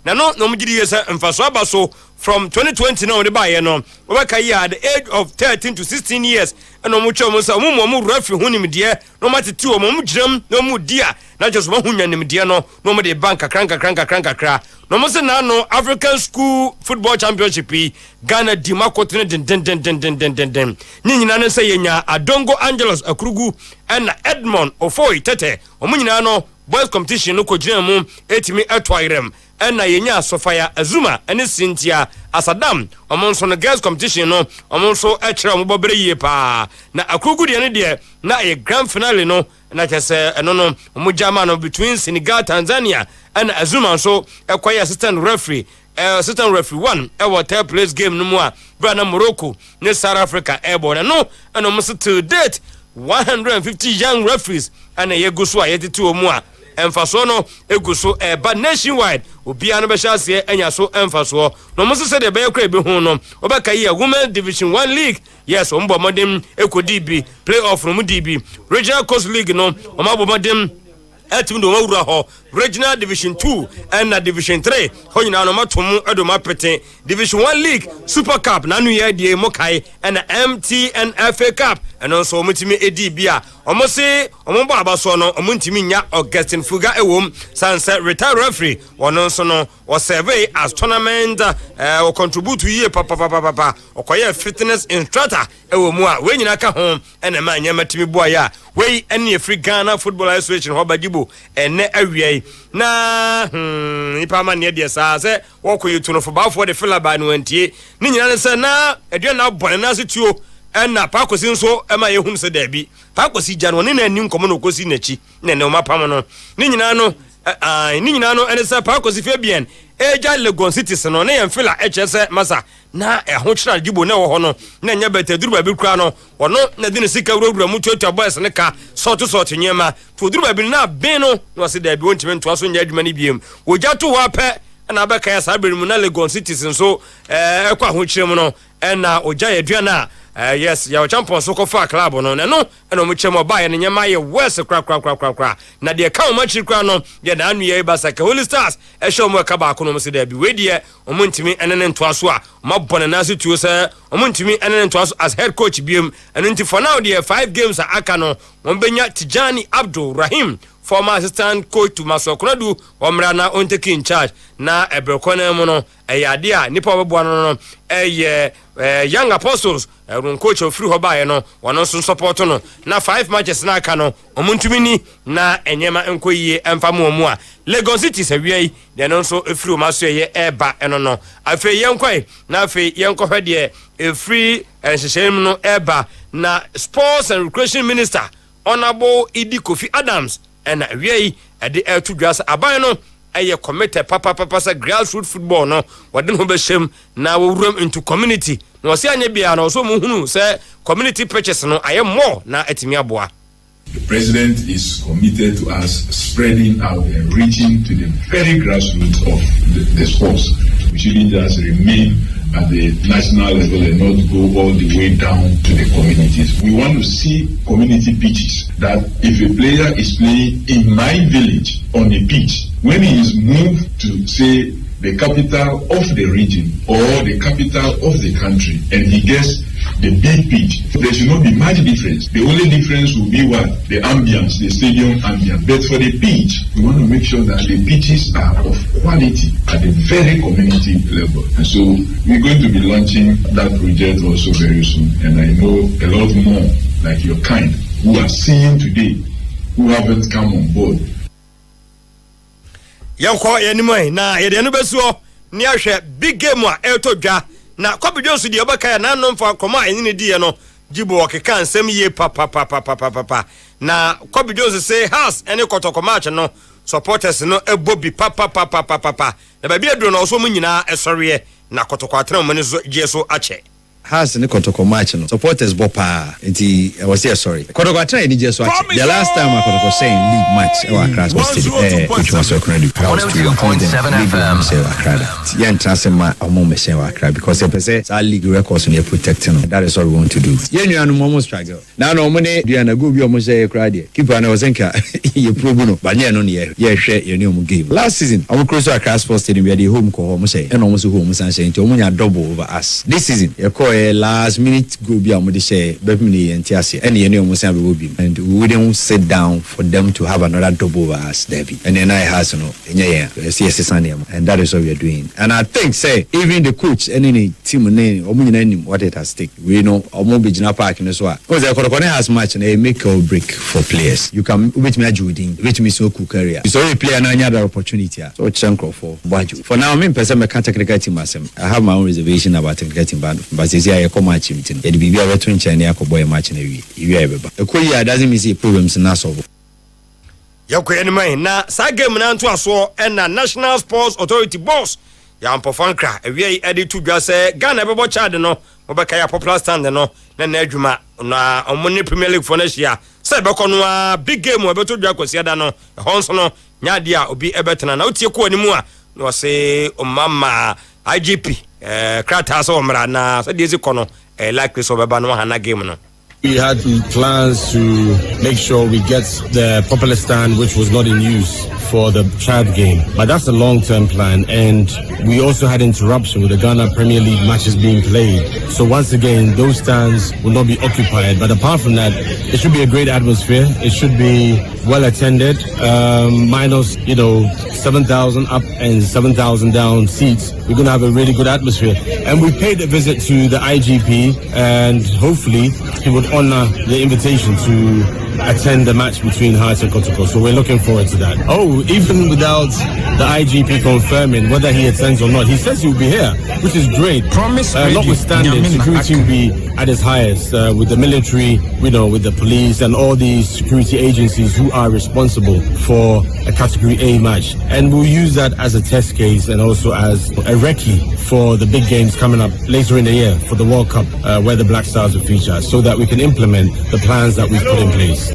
na no mugidi yesa mfaso abaso from 2020 no de baye no we ka ya at the age of 13 to 16 years and omucho mo sa omu referee hunim de no matete omu giram no mu dia na just mo hunyanim de no mo de bank kranka no mo se na no African School Football Championship Ghana dima ko tre den ni nyina no se yenya Adongo Angelos Akurugu and Edmond Ofoi Tete omu nyina no boys competition no ko gyina mu etimi etoirem na yenya Sofia Azuma ene Cynthia Asadam omonso no girls competition no omonso ekere omobobre yie pa na akugu de ne de na a grand finale no na kese eno no omujama no between Senegal Tanzania and Azuma so ekwaye assistant referee 1 ever third place game no mu a Brana Morocco ne South Africa airborne no and almost to date 150 young referees and yeguso ayetitu omu a emfaso no eguso but nationwide obia no be chance enya so emfaso no mo se de be kra be hu no obaka yi women division 1 league yes ombo modem ekodi bi playoff no mu DB regional coast league no omabo modem etim do mawura ho regional division 2 and division 3 ho nyina no matom edo mapete division 1 league super cup na nu ye die mokai and MTN FA cup and also omutimi edibia omose ombo abaso no omuntimi nya Augustine Fuga ewom sunset retired referee wono so no o survey as tournament o contribute ye papa okoye fitness instructor ewomu a we nyina ka ho ene ma nya matimi boya we ene free Ghana Football Association ho bagibo ene awie na ipa ma ne de sa se wo ko yutu no for the filaba no antie ni nyina ne se na edua na bone na se tuo na pakosi nso ema ye hunu se da bi pakosi gya no ne na ani nkomo no kosi nachi ne ne mapam no ni nyina no ene se pakosi Fabian eja Legon City no ne yemfila HS masa na eho kira gibo ne wo ho no na nya beta duruba bi kura no wono na de ne sika wura mu tuatua boys ne ka sort nyema to duruba bi na ben no no se da bi wontime ntoa so nya adwuma ne biem wogya to wa pe na abeka ya sabere mu na Legon City nso ekwa ho kire mu no na ogya yadua na yes ya champions so kofa club no no eno mu chemo ba ye ne nyema ye west kra na de ka o machi kra no ye na anu ye basa ka Holy Stars e show mu ka ba ko no se da bi we de omuntimi enene ntoa so a mabone na se tuo se omuntimi enene ntoa so as head coach biem eno nti for now de 5 games aka no wombenya Tijani Abdul Rahim former assistant coach to Maso Konadu omra na onteki in charge na ebrekone mu no eyade a nipa obeboa no young apostles run coach of free hobaye no wono so support no na 5 matches na aka no omuntumi ni na enyema enkoyie emfamo mu a Legon City sawiai de no so free maso ye eba eno no afi yenkoi na afi yenkohwe de free enseshem no eba na sports and recreation minister honorable Idi Kofi Adams and we at the air to grass abano aye committed papa sa grassroots football no wadin ho beshem na wo room into community no se anya bia na so mu hunu say community purchase no aye more na etimi aboa. The president is committed to us spreading out and reaching to the very grassroots of the sports. We shouldn't just remain at the national level and not go all the way down to the communities. We want to see community pitches that if a player is playing in my village on a pitch, when he is moved to, say, the capital of the region or the capital of the country and he gets the big pitch, there should not be much difference. The only difference will be what? The ambience, the stadium ambience. But for the pitch, we want to make sure that the pitches are of quality at the very community level. And so we're going to be launching that project also very soon. And I know a lot more like your kind who are seeing today who haven't come on board. Yanko yenimoi na yede no besuo ni ahwe big game a etodwa na Kobe Jones di obaka na nomfa koma enini die no jibo okeka nsem ye papa na Kobe Jones say house any kotoko match no supporters no ebobi papa na ba bia duro no so mu nyina esori na kotoko atena mo ne so jeso ache has ne kotoko match no supporters bopa nti I was here sorry kotoko atena ni jeso ache the last time I kotoko saying league match e wa Accra State which was Accra 102.7 FM say Accra yen transema omo me say Accra because they say our league records no protecting that is what we want to do yen nuanu mo struggle now no mo ne dia na go bi omo say Accra there keeper na ozenka ye probu no ba ne no ne ye hwe ye ne omo game last season omo cross Accra Sports Stadium we dey home ko omo say e no omo so home san say nti omo nya double over us this season ye call a last minute go be a share, Bebini and Tiasia, and the almost will be. And we wouldn't sit down for them to have another double as Debbie. And then I has no, and that is what we are doing. And I think, say, even the coach and any team name, or what it has taken, we know, or maybe Jina Park in as well. Because the Korokone has much and a make or break for players. You can which me Judin, which me so cool career. So we play another opportunity. So chunk for Baju. For now, me person, I can't technical team myself. I have my own reservation about technical team, but it's here I come match him. It be a veteran China boy match in a week. The Korea doesn't miss problems in us over. Yako anyway, na sa game na nto aso and na National Sports Authority boss ya mpofankra ewie edi to dwa say Ghana bebo charge no obeka ya popular stand no na adwuma na omoni Premier League for next year say beko no big game we beto dwa kwasi ada no honso no nyade a obi ebetena na otie ko animu a no say omama IGP krata so omra na say deze kono likely so beba no hana game no. We had plans to make sure we get the popular stand, which was not in use for the Chad game. But that's a long-term plan. And we also had interruption with the Ghana Premier League matches being played. So once again, those stands will not be occupied. But apart from that, it should be a great atmosphere. It should be well attended. Minus, 7,000 up and 7,000 down seats. We're going to have a really good atmosphere. And we paid a visit to the IGP, and hopefully he would honor the invitation to attend the match between Hearts and Kotoko. So we're looking forward to that. Oh, even without the IGP confirming whether he attends or not, he says he'll be here, which is great. Notwithstanding, security will be at its highest with the military, with the police and all these security agencies who are responsible for a Category A match. And we'll use that as a test case and also as a recce for the big games coming up later in the year for the World Cup, where the Black Stars will feature, so that we can implement the plans that we've put in place.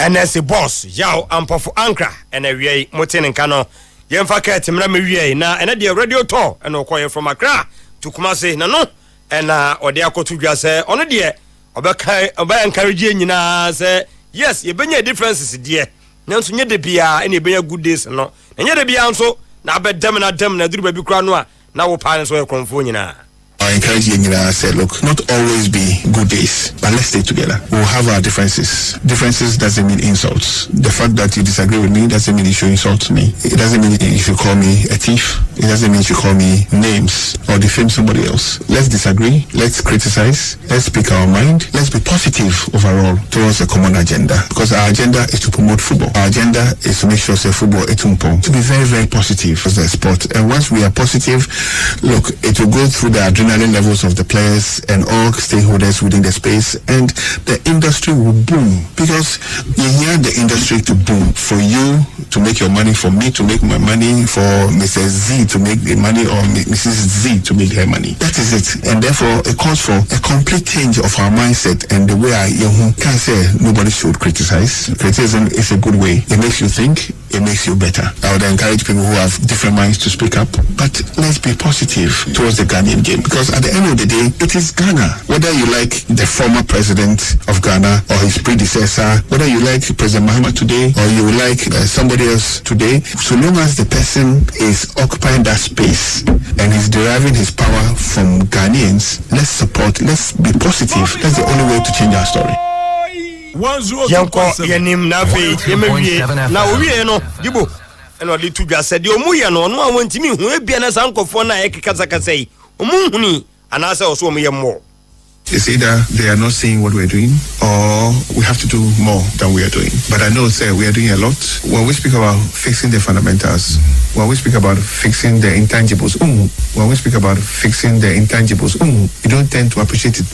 NSC boss yaw ampofu ankra ena wiei motin nkano yemfa ka timra me wiei na ena de radio tour ena okoye from Accra to Kumasi na no ena ode akoto dwa se ono de oba encourage nyina se yes ye benya differences de nanso nye de bia ena benya good days no nye de bia nso na abedem na duru ba bi kura no a na wo pa nso ye konfo nyina. I encourage you and say, look, not always be good days, but let's stay together. We'll have our differences. Differences doesn't mean insults. The fact that you disagree with me doesn't mean you should insult me. It doesn't mean you should call me a thief. It doesn't mean you should call me names or defame somebody else. Let's disagree. Let's criticize. Let's speak our mind. Let's be positive overall towards a common agenda. Because our agenda is to promote football. Our agenda is to make sure say football is to be very, very positive as a sport. And once we are positive, look, it will go through the adrenaline levels of the players and all stakeholders within the space, and the industry will boom. Because you hear the industry to boom, for you to make your money, for me to make my money, for Mrs. Z to make the money, or Mrs. Z to make her money. That is it. And therefore it calls for a complete change of our mindset and the way can say nobody should criticize. Criticism is a good way. It makes you think, it makes you better. I would encourage people who have different minds to speak up, but let's be positive towards the Ghanaian game, because at the end of the day, it is Ghana. Whether you like the former president of Ghana or his predecessor, whether you like President Mahama today or you like somebody else today, so long as the person is occupying that space and is deriving his power from Ghanaians, let's support, let's be positive. That's the only way to change our story. Yanko yenim na fe yemewie na owie no dibo eno de tu dwa sede omuye no no awantimi hu ebia na sankofo na ekekasakasa yi omunhuni anase oso omuye mo. It's either they are not seeing what we're doing or we have to do more than we are doing. But I know we are doing a lot. When we speak about fixing the fundamentals, when we speak about fixing the intangibles, when we speak about fixing the intangibles, you don't tend to appreciate it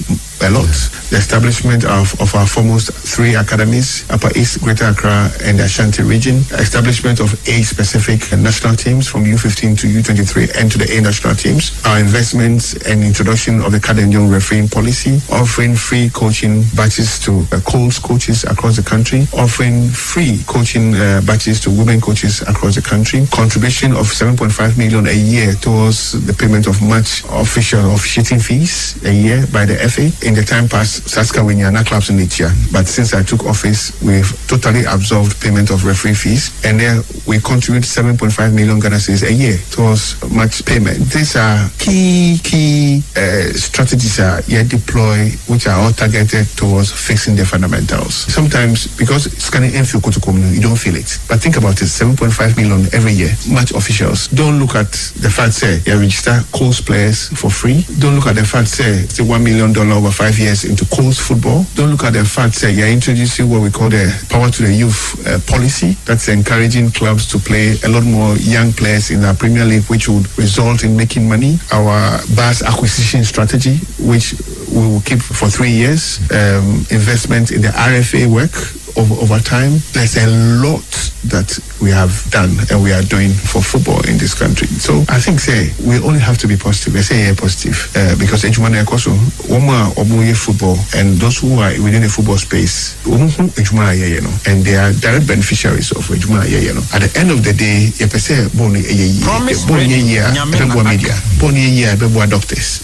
a lot. The establishment of our foremost 3 academies, Upper East, Greater Accra and the Ashanti region, establishment of A-specific national teams from U15 to U23 and to the A national teams, our investments and introduction of the Card Young refereeing policy, offering free coaching batches to coaches across the country, offering free coaching batches to women coaches across the country, contribution of 7.5 million a year towards the payment of match officiating fees a year by the FA. In the time past, Saska Winyana clubs in each year, but since I took office, we've totally absorbed payment of referee fees, and then we contribute 7.5 million Ghana cedis a year towards match payment. These are key strategies you deploy, which are all targeted towards fixing the fundamentals. Sometimes, because it's kind of infield you don't feel it. But think about it, 7.5 million every year. Match officials don't look at the fact say you register Coles players for free. Don't look at the fact say it's $1 million over 5 years into Coles football. Don't look at the fact say you're introducing what we call the power to the youth policy. That's encouraging clubs to play a lot more young players in our Premier League, which would result in making money. Our bus acquisition strategy, which we will keep for 3 years. Investment in the RFA work over time. There's a lot that we have done and we are doing for football in this country. So I think we only have to be positive. I say positive because football and those who are within the football space and they are direct beneficiaries of at the end of the day media, doctors,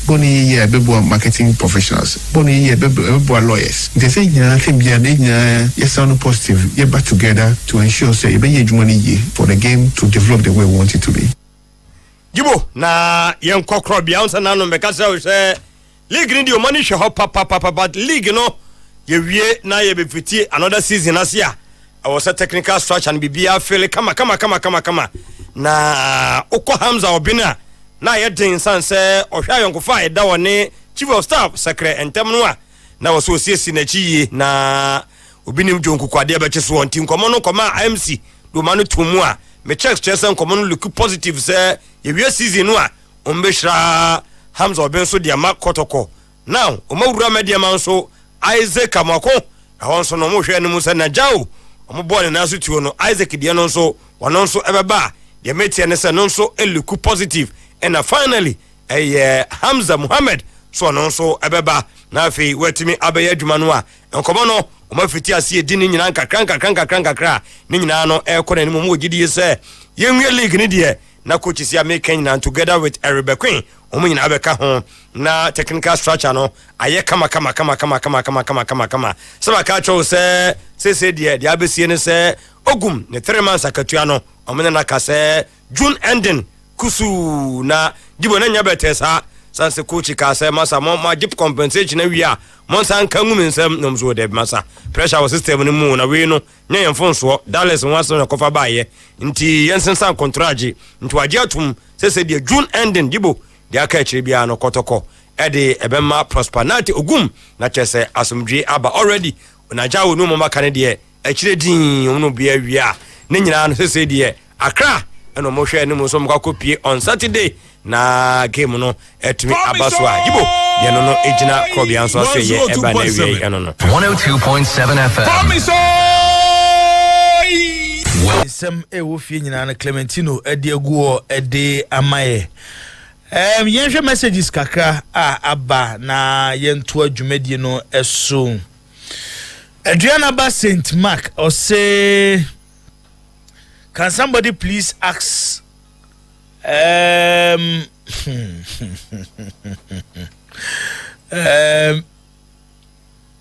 marketing professionals, lawyers. They say yes, sound positive. You're back together to ensure say for the game to develop the way we want it to be. Jibo na yen kokro bia unsa na no meka say league ni di o money hwe hop papa but league no ye wie na ye be fiti another season asia I was a technical structure and bibia feel kama na ukọ Hamza Obina na ye den san say ohwa yonkofa da woni chief of staff secretary entem no a na was osiesi na chi na obinim jonku kwade be cheso nti nkomo no koma IMC do manu tomu a me check chesen nkomo no look positive say ye wie season no a ombehra Hamza Obin so dia makotoko now omawura media man so Isaac Kamako ahon so no mo hwe no se na jaw omo ball na so tuo no Isaac dia no so wono so ebeba dia metie ne se no so look positive and finally Hamza Muhammad so no so ebeba na afi wetimi abaye adwuma no a nkomo no omafiti ase edi ni nyina nkakra ni nyina no ekora ni mo ogidi se yenwe league ni de na coach si American na together with Eribe Queen omo nyina abeka ho na technical structure no aye kama sama ka cho se de abesie ne se ogum ne 3 months akatua no omo na ka se June ending kusu na gibo na nya betesa sanse coach ka say masa ma give compensation na wi a monsan kan ngum nsem nom so de masa pressure was system no mu na we no nya yemfon so Dallas won so na kofa baaye nti yensensan contract nti waje atum se de June ending gibo de aka chire bia no kotoko e de ebema prosperity ogum na chese asomdwe aba already na jawo no mama kan de e chire din no bia wi a ne nyina no se de Accra eno mo hwe ne mo so mka kopie on Saturday na game no etumi abaswa gibo ye no ejina krobia nso ase ye eba na wi eno no 102.7 FM promise sem wo fie nyina na Clementino ede aguo ede amaye yenhwe messages kakra aba na yento adwumadie no eso Adriana ba Saint Mark or say can somebody please ask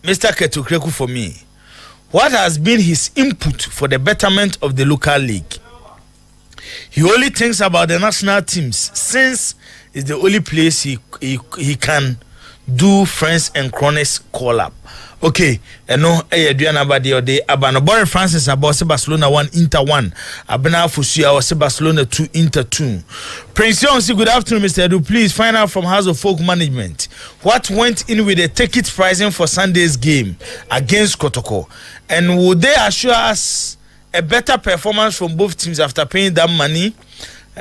Mr. Ketukreku for me, what has been his input for the betterment of the local league? He only thinks about the national teams since it's the only place he can do friends and cronies call up. Okay, no, Adriana Badi or de Abano Boris Francis about Barcelona 1 Inter 1. Abena Fusia or Barcelona 2 Inter 2. Prince Yonsi, good afternoon, Mr. Adu. Please find out from House of Folk Management what went in with the ticket pricing for Sunday's game against Kotoko, and would they assure us a better performance from both teams after paying that money?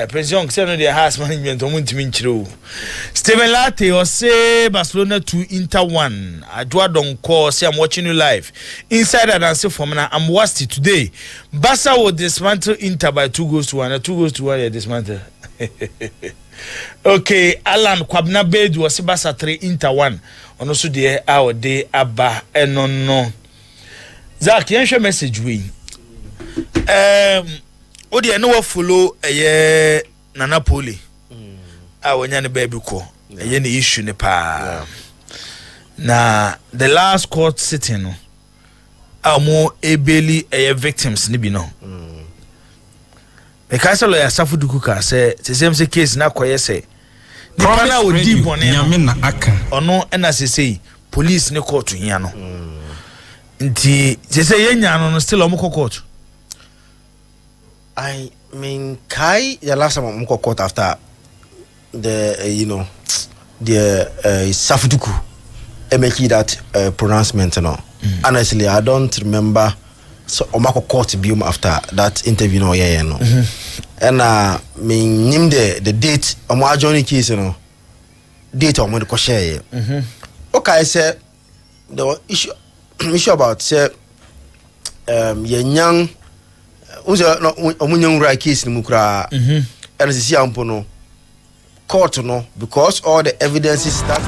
Prince Young said no their house management Steven Latte or say Barcelona 2 Inter 1. Adwa don't call say I'm watching you live. Inside and say for me I'm Wasti today. Barca will dismantle Inter by 2-1. 2-1 dismantle. Okay, Alan Kwabna Bed was Barca 3 Inter 1. On also the our day Abba and no. Zach, you show message we. Odi eno follow Nana Poli. Wonya ne baby ko. Eye ne issue ne pa. Na the last court sitting no. Mo ebeli victims ni bi no. Because lawyer Safuduku ka say the same case na koye say the pana wo deep on nyame aka ono na say police ne court hia no nti say yenya no still omko court. I mean kai the last time omko court after the the Safuduku making that pronouncement honestly I don't remember so omako court biom after that interview no and name the date omo joining case date omo the share okay say the issue about say young omunyang right case ni mukra and see ampo no court no because all the evidences that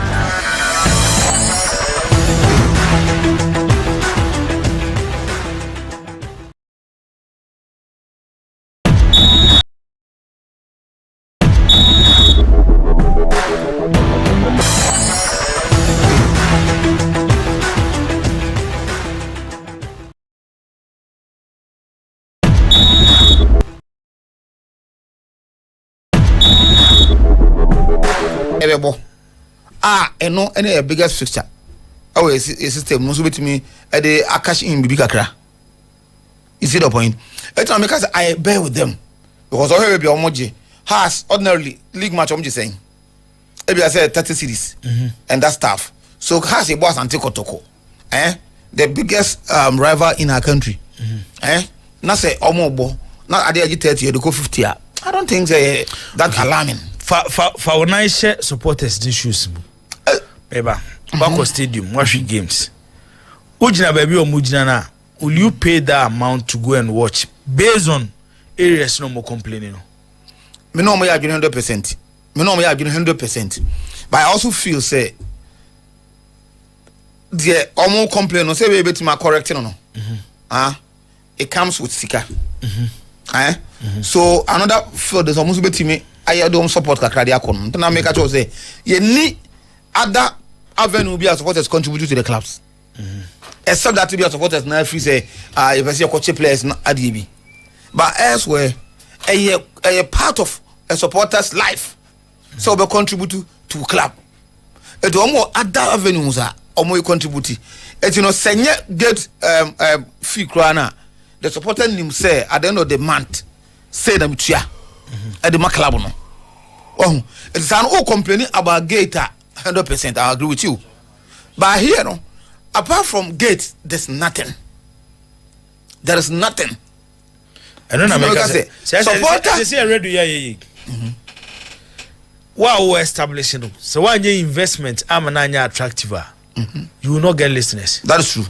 any biggest fixture. Oh, a system no so betimi e dey cash in bibi kakra. You see the point? Every time because I bear with them because all be omoje has ordinarily league match omoje saying. Maybe I said 30 cities and that stuff. So has a boss anti kotoko. The biggest rival in our country. Na say omobo na ade 30 you go 50. I don't think that alarming. For nice supporters the shoes. Eba Bako Stadium watch games. Ujina baby or mujina na will you pay that amount to go and watch based on areas no more complaining? Me no more agree 100%. Me no more agree 100%. But I also feel say the omo complain no say we bet ma correcting no. It comes with sika. So another field is almost bet me I don't support kakra dia kon. Nta na make a say ye ni other avenue be supporters contribute to the clubs. Except that to be supporters now free say if I see a coach players not ADB. But elsewhere a part of a supporter's life. So we contribute to club. Et omo other avenues are omo contribute. Et senye get fee krana the supporter nim say at the end of the month say them tia at the club no. Oh, it's an old complaining about gate 100%. I agree with you. But here, no, apart from gate, there's nothing. There is nothing. I don't know. Supporter. Say ready, yeah. Wow, we're establishing. So when you investment, I'm an attractive. You will not get listeners. That is true.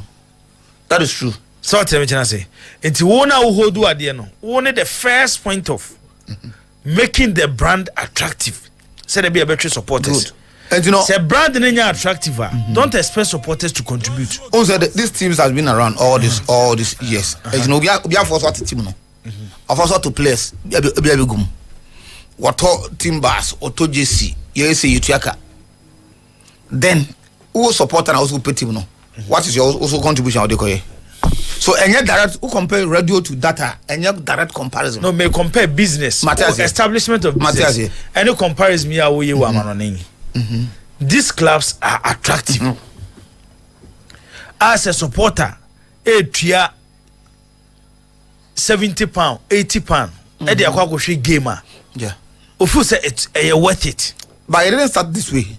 That is true. So tell me, what I say. It's one who do at the end. Only the first point of making the brand attractive. Say there be a better supporters. Good. And say brand in attractive. Don't expect supporters to contribute. Also, this teams has been around all this years. We are forced what team no. Of us to players. Be gum. What team bars or to JC. You say you tiaka. Then who support and also pay team no. What is your also contribution out there? So any direct who compare radio to data any direct comparison. No, may compare business establishment of business. Any comparison me awo ye wa manoneng. These clubs are attractive. As a supporter, tia £70, £80. E dey akwa go hwe gamer. Yeah. Ofu say it's worth it. But it didn't start this way.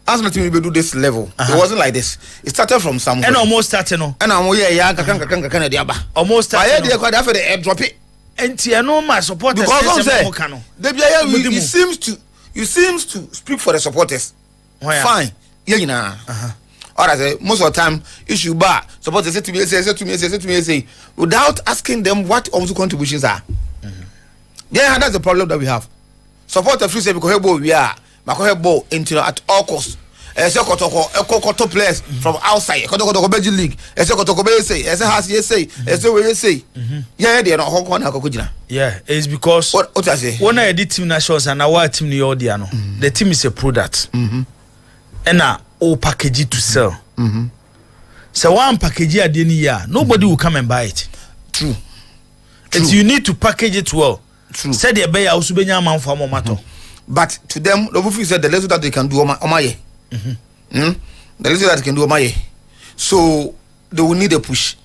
As nothing we do this level. It wasn't like this. It started from somewhere. And almost started no. And I'm kakan diaba. Almost started. I dey kwa for the airdrop it. And I know my supporters you seems to speak for the supporters. Fine. Yeah, all right, most of the time issue bar supporters say to me without asking them what also contributions are. Yeah, that's the problem that we have. Supporters free say because we are ball into at all costs. Kotoko players from outside. Kotoko Belgian league. Kotoko say. Yeah, they are not Hong Kong. Yeah, it's because what I say. When I did team nationals and our team the audio, the team is a product. And now all package it to sell. So one package at the end year, nobody will come and buy it. True. And you need to package it well. True. Said the bear also be a man for Momato. But to them, the Buffy said the little that they can do on my the little that they can do on my so they will need a push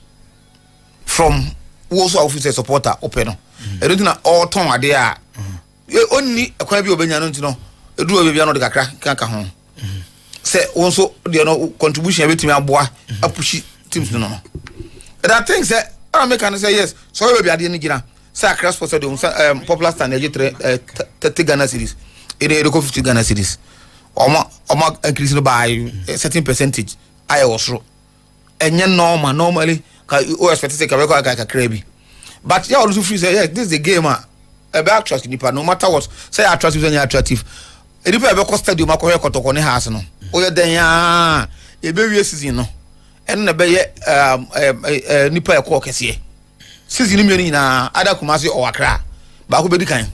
from also officer supporter open. I don't think all tongue are there. Only a quite be obeying, you know, a do a baby on the crack home. Say also the contribution every team boy a push teams no. And I think that I make can say yes. So we be at the end again. Say across for the popular stand 30 Ghana cedis. It is 50 Ghana cedis. Or increasing by a certain percentage. I was true. And you normally you expect to take a record like a crabby. But you also free say yes, this is a game about trust no matter what. Say I trust you and you attractive. If you ever cost you Makoya Kotokone has no. Oh yeah then ya a baby season no. And the bay nipa a caucus here. Season in other Kumasi or Accra. But who be kind?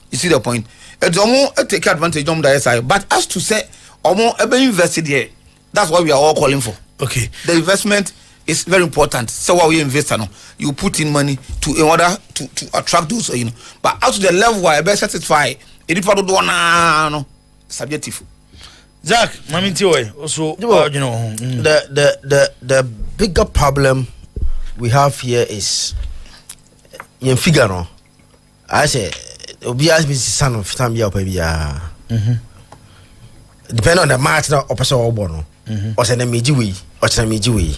You see the point? It's almost take advantage of the side. But as to say almost ever invested here, that's what we are all calling for. Okay. The investment is very important. So what we invest no, you put in money in order to attract those, you know. But out to the level where I be satisfied, it probably do no subjective. Zach, also you know the bigger problem we have here is in figure no. I say obi has been son of time ya opabia. Depend on the match na opese obo no. Or say na meji we, or say na meji we.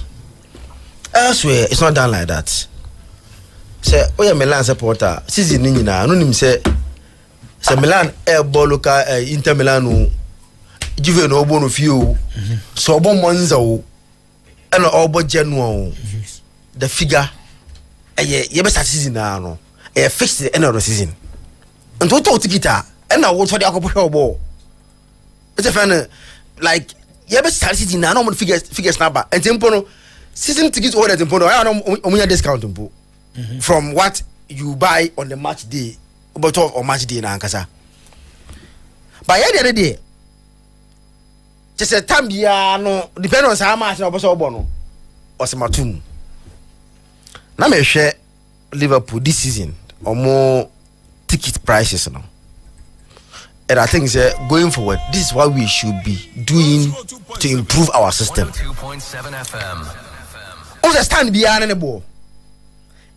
Elsewhere it's not done like that. Say oya Milan supporter season ni nyina no nim say Milan ball local Inter Milan Juve no obo no fio. So obo Monza o and obo Genoa. The figure ye be start season na no. Fix the end of the season. And what talk tikita and now what for the akopho obo. It's a fan like ye be start season na no figures number. And tempo no season tickets order tempo no I no omunya discount tempo. From what you buy on the match day but on match day na ankasa. But the other day just a time no depend on how much na oboso obo no osematum. Na me hwe Liverpool this season or more ticket prices now. And I think going forward, this is what we should be doing to improve our system. 2.7 FM. Understand behind the ball.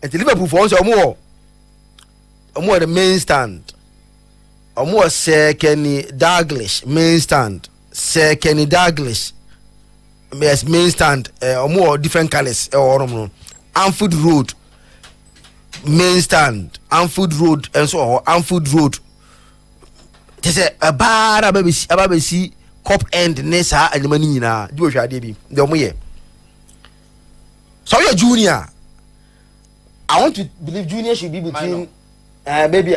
And the Liverpool for us or more the main stand. Or more Sir Kenny Dalglish main stand. Sir Kenny Dalglish main stand or more different colors or Anfield Road main stand, Anfield Road and so on, Anfield Road. They say a bar ababesi cop end nessa and the money na do what be the omoye. So you're junior. I want to believe junior should be between maybe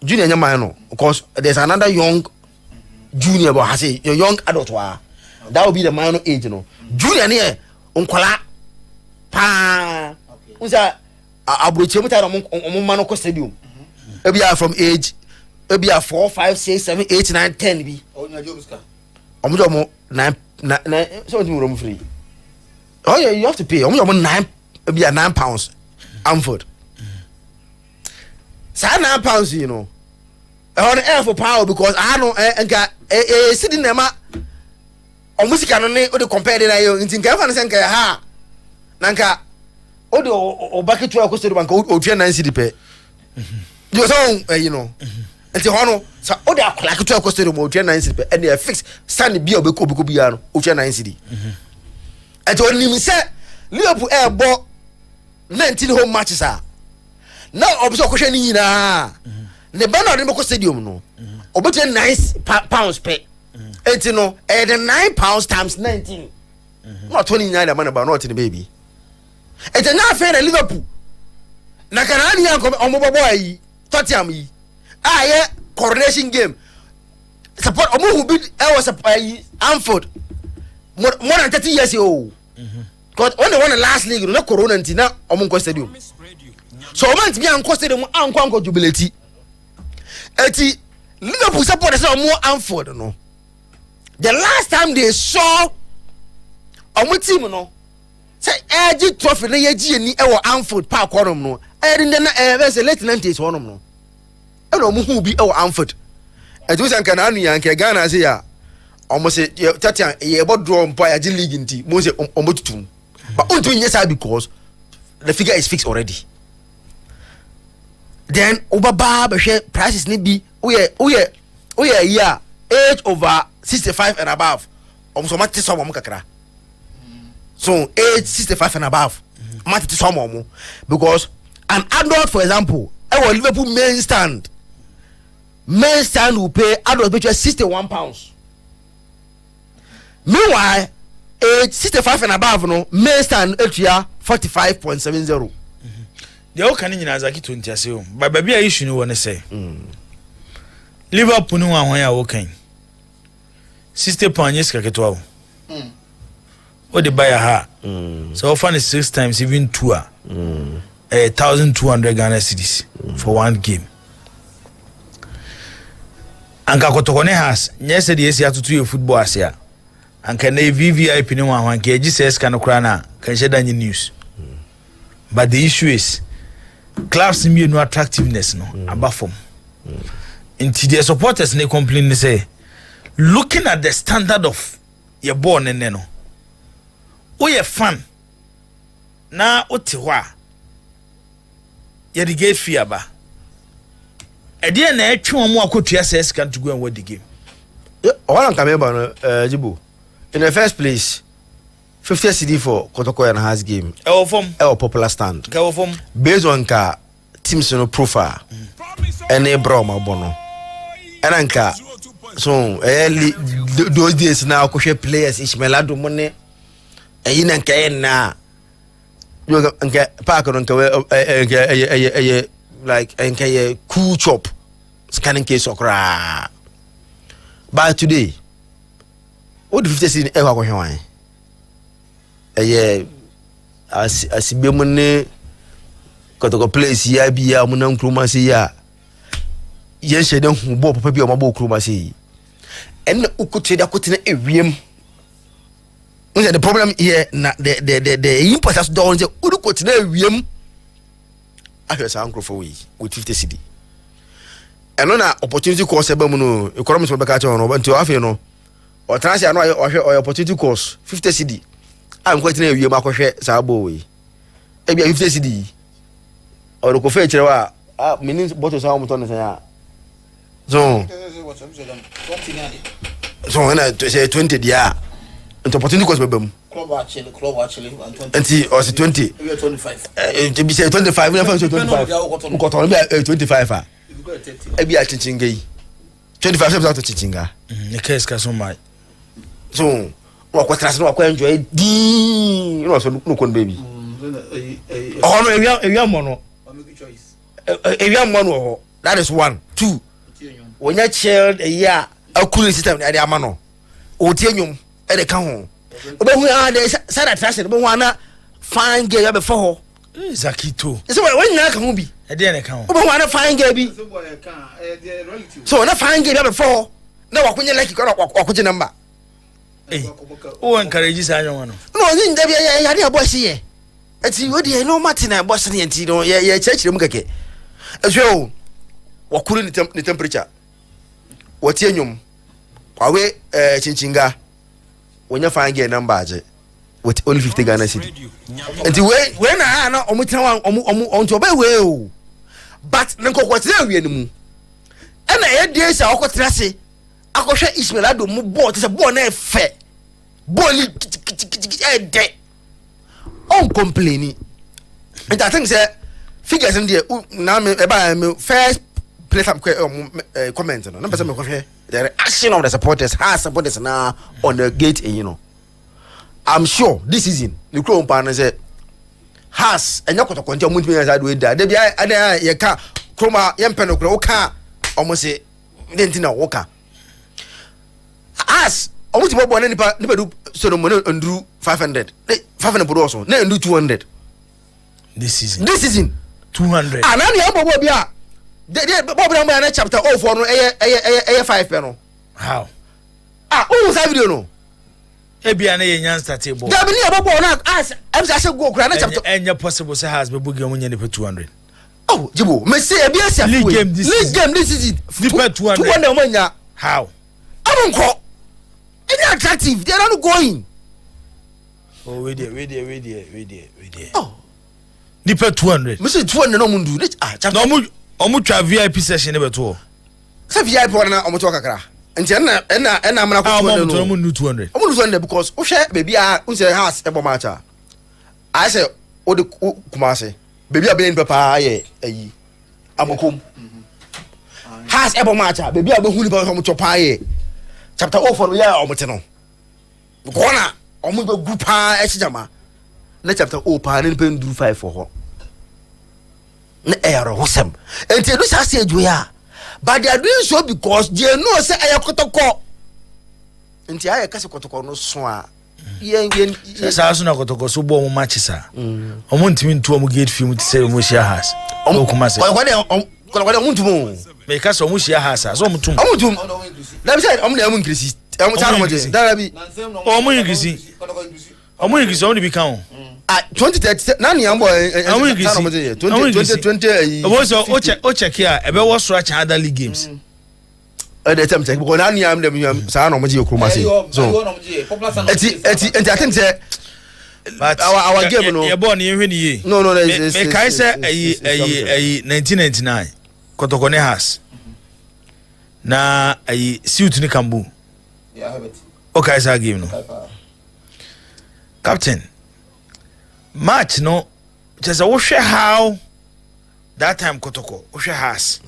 junior and minor because there's another young junior but I say your young adult that will be the minor age, you know. Junior near unkola pa unsa abroche mutara mano ko stadium ebi are from age ebi are 4 5 6 7 8 9 10 bi omo 9 so you free. Oh yeah, you have to pay omo 9 ebi are 9 pounds Amford. Say 9 pounds, you know. On air for power because I know enka sitting there ma omo sika no ne o de compare na yo ntinka fa ne senka ha nanka Odo o bucket to a bank o 9 cedi pe. You so you know. Enti hono so odo akola to a cost o 9 cedi pe and they fix stand bi obeko bia no o 9 cedi. Enti onim se Liverpool bo 19 home matches are. Now obso ko hwe ni nyina. Ne ba na o stadium no. Obetu 9 pounds pe. Enti no the 9 pounds times 19. Not 29 the money about not in the baby. It's not fair to Liverpool. Na kanani yanko omobobo yi Tottenham yi. Coronation game. Support omo who beat was Anfield more than 30 years ago. Because when they won the last league, no Corona ntina omo stadium. So man to be an stadium anko jubilate. Eti Liverpool supporters are more Anfield no. The last time they saw omo team no say edge trophy na yeji ni e wo Anfield Park honom no in the say late 90s honom no and who be our Amford. And those can and Ghana say, ya almost say, Tatian, a about drawn by a league in tea, Mose Omotum. But only yes, because the figure is fixed already. Then over bar prices need be yeah, age over 65 and above. Almost some kakra. So age 65 and above. Some because an adult, for example, our Liverpool main stand will pay adult between £61. Meanwhile, age 65 and above, no main stand area 45.70. The all can in Azaki 20, but baby, I issue no one say Liverpool no one ya walking £60 yes kaketwa. What the buyer ha? So often is 6 times even 1,200 Ghana cedis for one game. Anka kotokone has nyese de esi atutu ye football asia. Anka na VVIP no wan anka GCS kan kra na kan sheda nyi news. But the issue is clubs me no attractiveness no aba form. Inti the supporters ne complain say looking at the standard of your ball ne no. Oye fan na otiwa ye get fear ba e dey na etwe omo akotua SS can to go and win the game. All I'm coming about Jibu. In the first place 50 CD for Kotoko and has game popular stand based on ka teams no profile and a broma bono and anka so early those days now ko players Ismail Adu money and na nka park on like a cool chop scanning case okra. But today what the 50 city ever go here as be money Kotoko place ya bi ya munam kroma se ya yen shede hu bo papa bi o mabo kroma se en ukutu da kotina ewiem. The problem here na the importance don't say udu kotina ewiem ahwe sa ankrofo we with 50 cedi. And on opportunity course ebe mu no economics be ka cha no nti afi no o transfer no o opportunity course 50 cedi am ko tina ewiem akohwe sa bo we e bia 50 cedi o ko fe kire wa meaning bottle sa mo to ne ya so when I say 20 dia and opportunity course bebem club actually and or 20 to be say 25 we have 25 ko to be 25 ah e bi a chinchinga 25 se to chinchinga e case ka so mai so wa ko trust no ko enjoy di no so no kon baby oh no e wi amono e wi amono that is 1 2 when you child a year akuli system e dey amano o tie nyum e dey kan ho obe hu dey sada trash obe hu na fine girl ya be for ho Zakito so when you kan ho bi e dey na kan ho obe hu na fine girl bi so na fine girl ya be for ho na wakunye like ko wakunye number o encourage sa anyo no ni nda bi ya dey boss ye eti we dey no matina boss ne enti no ye chechire mu keke so wakuru ni temperature watie nyum kwawe chinchinga wonya fange number aje with only 50 Ghana cedi enti we na na omutina onto obey we o but nkokwotira wie ni mu ena ye die sa okotra se akohwe Ismail Adu mu ball te se ball na efe ball e de on complaining and I think say figures in there na me first place up comment no number me kohwe the reaction of the supporters has supporters now on the gate and you know I'm sure this season the crown pan say has enya Kotoko ntia mutimi ya side we da de bia ada ye ka kroma ye mpeno kro wo ka omo se ndenti na wo ka as omo ti bobo na nipa du so no mo ndru 500 bodo so na ndru 200 this season 200 anani ya bobo bia de bobo na na chapter 04 no eye 5 pe no how o sa video no e bia na ye nyan start ebo da bi ni bobo na as am say go kura na chapter enya possible say has be bugi omo nya ne 200 Oh, Jibo, me say e be a league game this season. Flipper 200. 200 manya. How? I don't call. It's attractive. They are not going. Oh, we there. Oh. Flipper 200. Me say 200 no mundu. No omu twa VIP session e beto. Say VIP one na omo to kakra. Nti na amana ko 200 no. Omu 200. Omu 200 because o hwe baby a o say house e bo match a. I say o de Kumasi. Baby a be papa ye ayi. Amokom. House e bo match a baby a be hu ni ba omo to pa ye. Chapter 0 for ya omo te no. Gona omo be gu pa e chijama. Na chapter 0 pa ne pen do 5 for ho. Na ero hosem. Enti do sa say joya. But they are doing so because they know say ayakotoko. Enti ayakase kotoko no so a. Yen sa so na kotoko so bo mo match sa. Omo ntimi ntu omo gate film ti say omo share house. Omo Kumasi. Kwade omo ntumo. Me ka so omo share house so omo tum. Omo tum. Na be say omo na omo increase. Omo cha no mo je. Da bi. Omo increase. Omo increase omo be kan. 2030 na ni ambo cha no mo je. 2020 omo so o check here e be wo so acha other league games. The time check because na ni am dem sa no mo je Kumasi. So eti I think say but our game no ye born ye hwe ni ye. No me kai say ayi 1999 Kotoko ne has na ayi suit ni Kambu. Yeah, have it. Okay, say game no. Captain match no just wo hwe how that time Kotoko wo hwe has.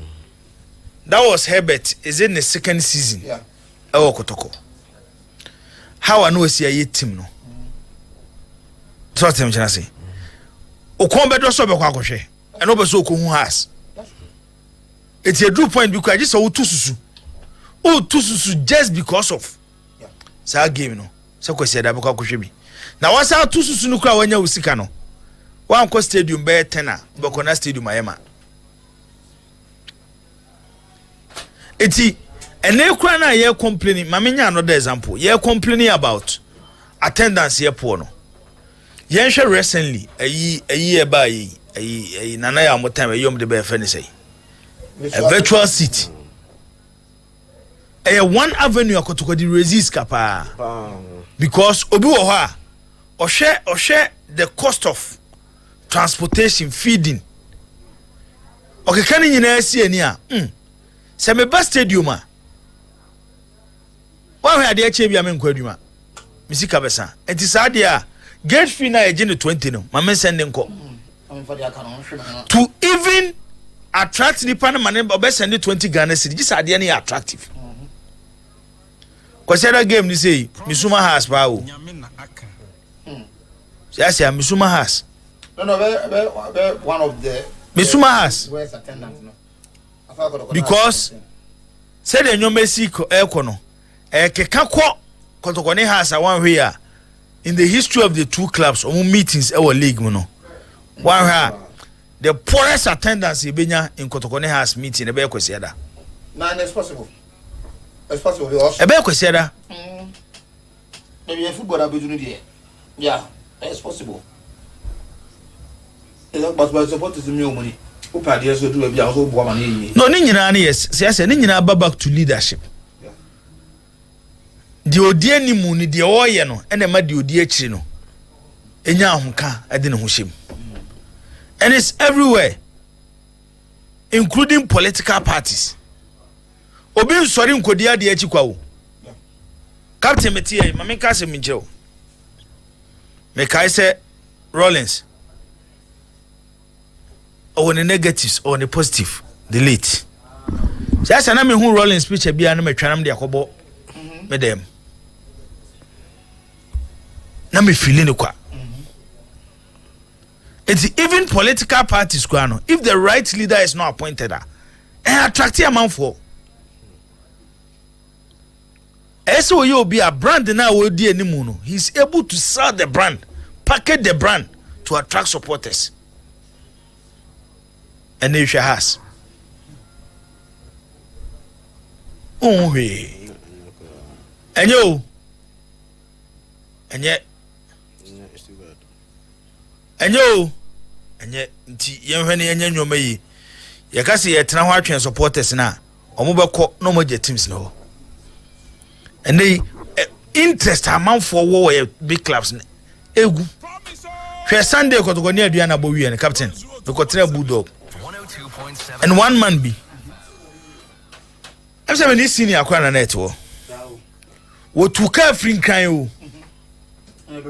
That was Herbert is in the second season. Yeah. Oh Kotoko. How I know see a team no. So what I'm trying to say. Okombe do so be kwa kohwe. And obe so okohu has. It's a true point because just so tususu. Oh tususu just because of. Yeah. Sa game no. So kwesi da be kwa kohwe bi. Na wasa tususu no kra wanya usika no. Wan ko stadium be 10 be ko na stadium ayema. Eti ene kra na ye complaining mamenya another example. Ye complaining about attendance here poor no. Yen hwe recently ayi e ba ayi nana ya motam ayi de be fe ni say. A virtual seat. One avenue akotoko di resist kapa. Because obi wo ho a ohwe the cost of transportation feeding. Okay kan nyina asi ani a se me bus stadium a wa hwe ade ache bia me nkwaduma misika besa enti sa ade a gate fee na eje ne 20 no ma me send nko to even attract nipa na mane obe send 20 Ghana cedi just ade na attractive kwasera game ni say misuma has pa o yes ya misuma has no one of the misuma has where's attendant no because said the nyomesi ekono keka ko Kotoko ne has a one here in the history of the two clubs meetings our league no one here the poorest attendance ibenya in Kotoko ne has meeting e be kwesi ada na it's possible also e be kwesi ada maybe a football abudunu there yeah it's possible but support is me money. No, ni nyina na yes. Say ni nyina ba back to leadership. Yeah. The odie ni mu ni de oye no, ene ma de odie akiri no. Enya ahunka ade ne ho hyem. And it's everywhere, including political parties. Obi nsori nkodi ade achi kwa wo. Captain Metie, ma me ka se minjeo. Me kai say Rollins or the negatives or the positive delete. Just na me hu Rollins picture bia na me twanam de akobo me dem. Na me feeling kwa. It's even political parties kwa no. If the right leader is not appointed, attract a man for. So you be a brand now we di animu no. He's able to sell the brand, package the brand to attract supporters. And if she has. Oh, hey. And you. And yet. And you. And yet, when you may ye ka se ye tena ho atwen supporters na omo beko no mo je teams no and they interest amanfo wo big clubs egu hwe Sunday kotoko ne aduana bo wie ne captain ko tena Bulldog and one man be I'm saying this senior akwa na net wo tuka free kan o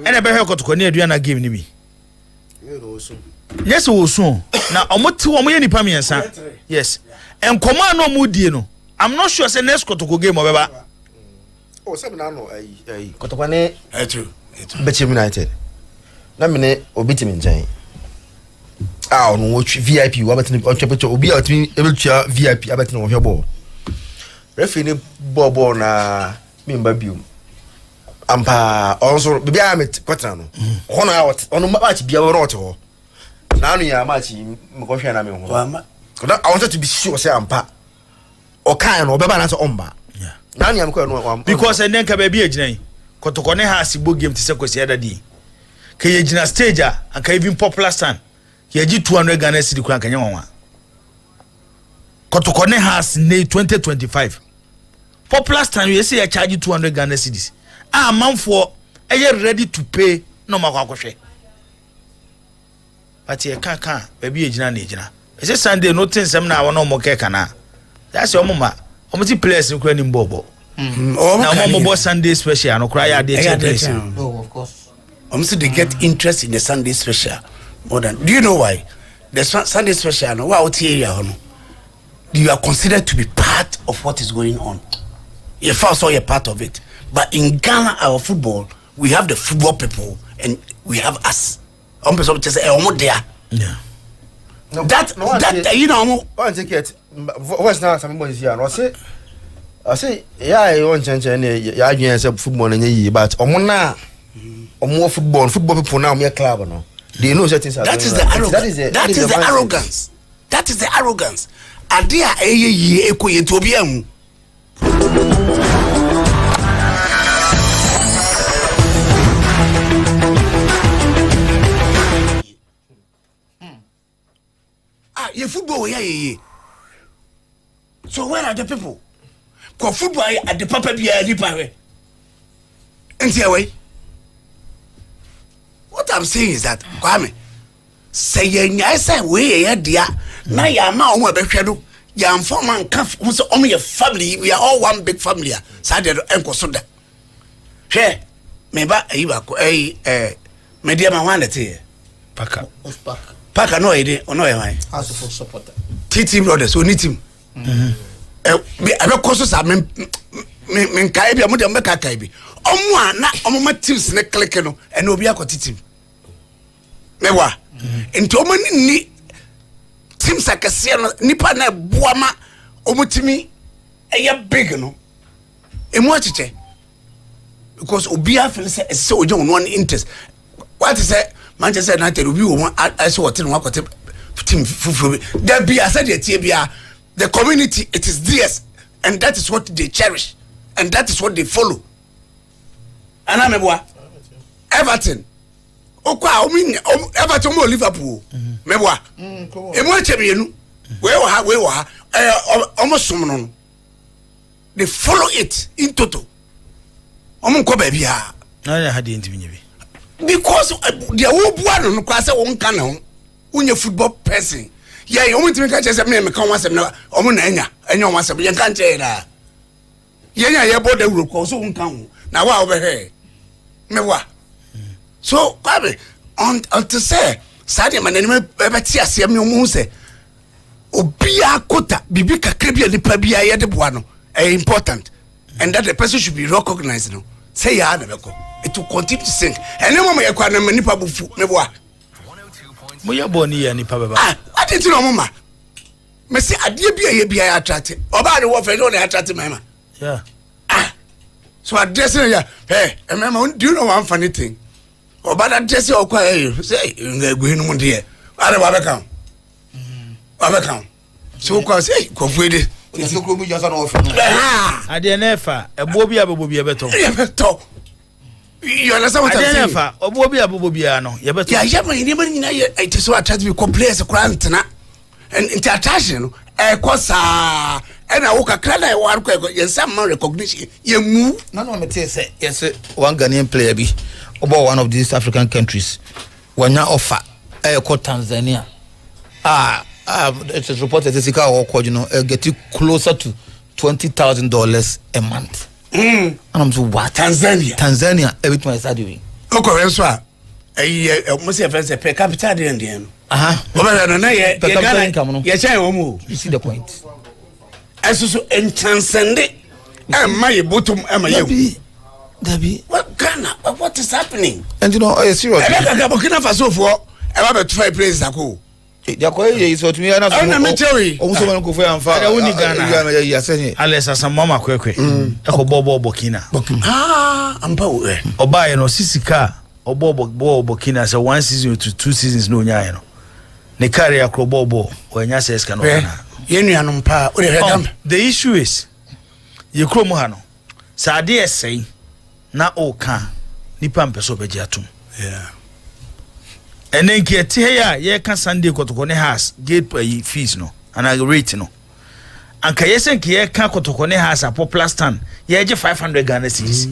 ene be hwe kotoko ne aduana game ni bi yes wo so na omoti wo mo ye nipa miensa yes and command no mu die no I'm not sure say next kotoko game obeba oh se na no kotoko ne true Bechem United na mene obitimi nchen no wo VIP wo abatini ontwepecho obi a otimi ebetua VIP abatini wo hwebo referee ni bobo na member biom ampa onso bibia met kwatra no hono out ono match bia wo rot ho na anu ya match mkohwe na me ho I wanted to be sure say ampa o kan no obeba na so omba na anu ya mko no because enen ka ba bi aginan kotoko ne ha asibo game ti se kwesi adadi ka ye gina stage a ka even popular stand ye gi 200 Ghana cedi kwan kanya wanwa kotoko ne ha ne 2025 popular stand we say ya charge 200 Ghana cedis manfo eye ready to pay no makwakohwe but ye kan ba bi agina na agina e say Sunday no tin sem na wona mo keka na that's your mama omuti players nkura ni mbobo now Momo Sunday special no cry ya oh of course they get interest in the Sunday special more than do you know why the Sunday special no what area no you are considered to be part of what is going on you first saw a part of it but in Ghana our football we have the football people and we have us person just say there yeah no, that you know one ticket what's now somebody here no say I say yeah I want change ya adwen say football na yi but omona omo football people now me club no they know certain things that is the arrogance that is the arrogance adia eyi ekoye to obi ahu your football yeah so where are the people ko football at the papa bia di pawe enti away what I'm saying is that Kwame say nya say we ya dia na ya ma o ma behwe do ya mfo man ka so o me family we are all one big family sa de enko so da hwe me ba ayi ba ko me dia ma wan lete paka no ide ono ye wan as for supporter TT brothers oni team me abekoso sa me kai bia mo de me kai bi omo na omo ma teams ne click no e na obi akoti team me wa enti omo ni teams akase no nipa na boa ma omo timi e big no e mo achiche because obi afel say oje ono an interest what is say Manchester United obi wo I say what no akote team fufu there be I said the community it is theirs and that is what they cherish and that is what they follow ana meboa Everton okwa Everton mo Liverpool meboa emu achemienu we wo ha almost no they follow it in total nko ba bia na ha de ntimi nyebi because they wo bua no kwa say won kan ho unye football person yeah you want to make a chance me kan wasem na omo na anya wasem ye kan che na ye nya ye boda wuro ko so won kan ho na wa obere me wa so Kwabe on to say sade manani me beti asem me mu say obia kota bibi kakra bia nipa bia ye de boa no important and that the person should be recognized no say ya na beko it will continue to sink and no mama ye kwa na nipa bufu me boa mo ya boni ya nipa baba what did you know mama me say ade bia ya attract oba de wo fe no na attract mama yeah so address ya hey mama do you know one funny thing oba that address o kwa say ngagwe no mo de are wa be kan so kwa say ko fuede so ko mu jo so no ofe ade na efa ebo bi abebo bi ebeto you understand what I'm saying? Adenefa obo bi abobo bia no ye beto ya ma ni ma nyina ye it so attract me players crantna and attraction kosa and I walk a clan I want some recognition you move no say yes one Ghanaian player be about one of these African countries when you offer called Tanzania it is reported that get you closer to $20,000 a month and I'm so what Tanzania everything I start doing okay so must have a per capita the Indian you see the point as so and transcend it and my bottom am Debbie what Ghana what is happening and you know serious Burkina Faso for I have a try place ako is what me and also want to go and find Ghana unless as a mama kwekwe bobo Burkina ampa oba you know sisika obo Burkina so 1 season to 2 seasons no nya no ne carry akrobobo wanya says can yenu pa the issue is ye kromo ha no saade esai na oka nipa mpeso beji atum and then get here ye kan Sunday kotoko ne house gate fees no and I rate no anka yesen ke ye kan kotoko ne house a popular stand ye je 500 Ghana cedis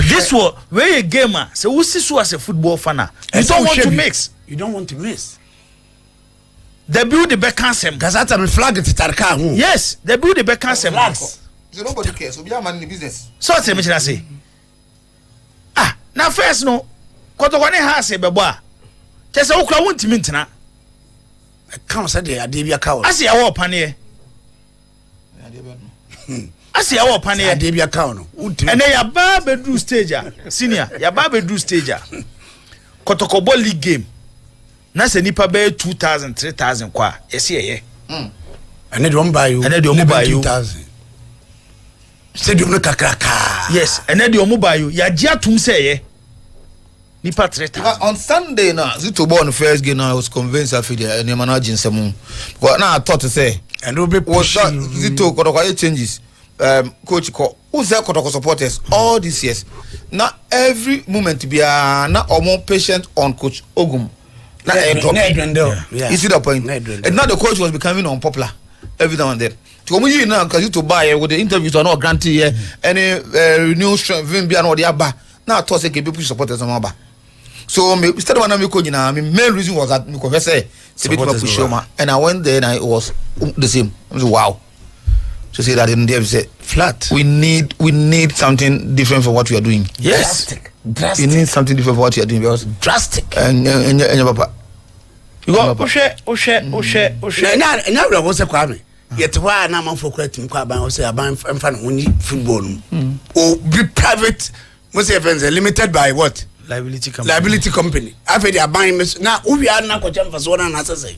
this was where a gamer so who see so as a football fan you don't want to mix they build the back cancel gazata me flag it tarka hu yes they build the back cancel so nobody cares so be a man in the business so tell me say now first no kotoko ne house bebo a chese wo kra wontimi ntena kan say dey ade bia ka wo ase ya wo pane ase ya wo pane ade bia ka no ene ya ba bedru stage senior ya ba bedru stage kotoko ball league game na se nipa be 2000 3000 kwa yesi ye ene de omba you 2000 stadium no kakraka yes ene de omba you ya gia tum se ye nipa 3000 on Sunday na Zito born first game I was convinced after the managing some but now I thought to say and will be Zito kotoko changes coach ko who say kotoko supporters all these years now every moment be na more patient on coach Ogum na you see the point and now the coach was becoming unpopular every now and then to come you now because you to buy with the interviews are not granted here any renewed strength be and what they aba now I thought say people supporters on aba so me instead of me coach na main reason was that me confess say push and I went there and it was the same I was wow to say that in there say flat we need something different for what we are doing yes drastic. You need something different for what you are doing because drastic and your papa you go oshe na we was kwame yet why na man for creating kwa ban say aban mfa no woni football no o be private most events limited by what liability company after the aban na we are na ko chamfa so na say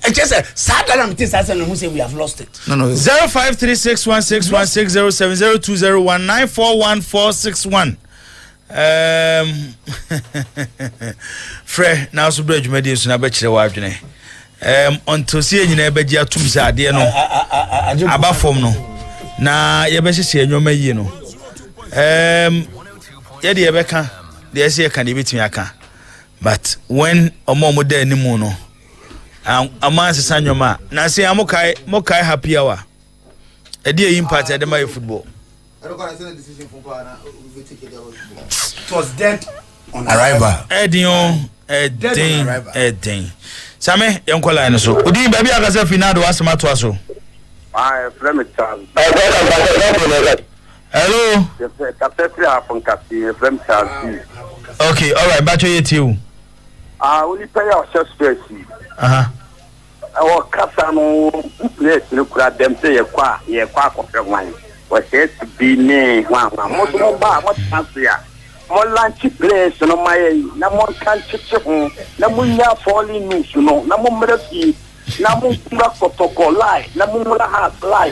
I just said sadala mti sasa no say we have lost it no 05361616070201941461 Fre now so bridge media so na be kire wa adwene onto sie nyina be gia tum sa ade no aba fom no na ye be hye enwoma yi no ye de ye be ka de ye ka de betimi aka but when omo da animu no amanse sanwoma na se amokai happy hour e de impact e de my football I don't see the decision from Ghana. We take it. It was dead on arrival. Edion, Same, young Colin. So, Udi, baby, I got a finado as a matter. So, my friend, hello, from Cassie, friend. Okay, all right, back to you. Only pay our space. Our Casano, place, look at them say a quack of wine. Was said to be me, one most here. More lunch place, no my, no more country, no more falling news, no more mercy, no more protocol lie, no more house lie,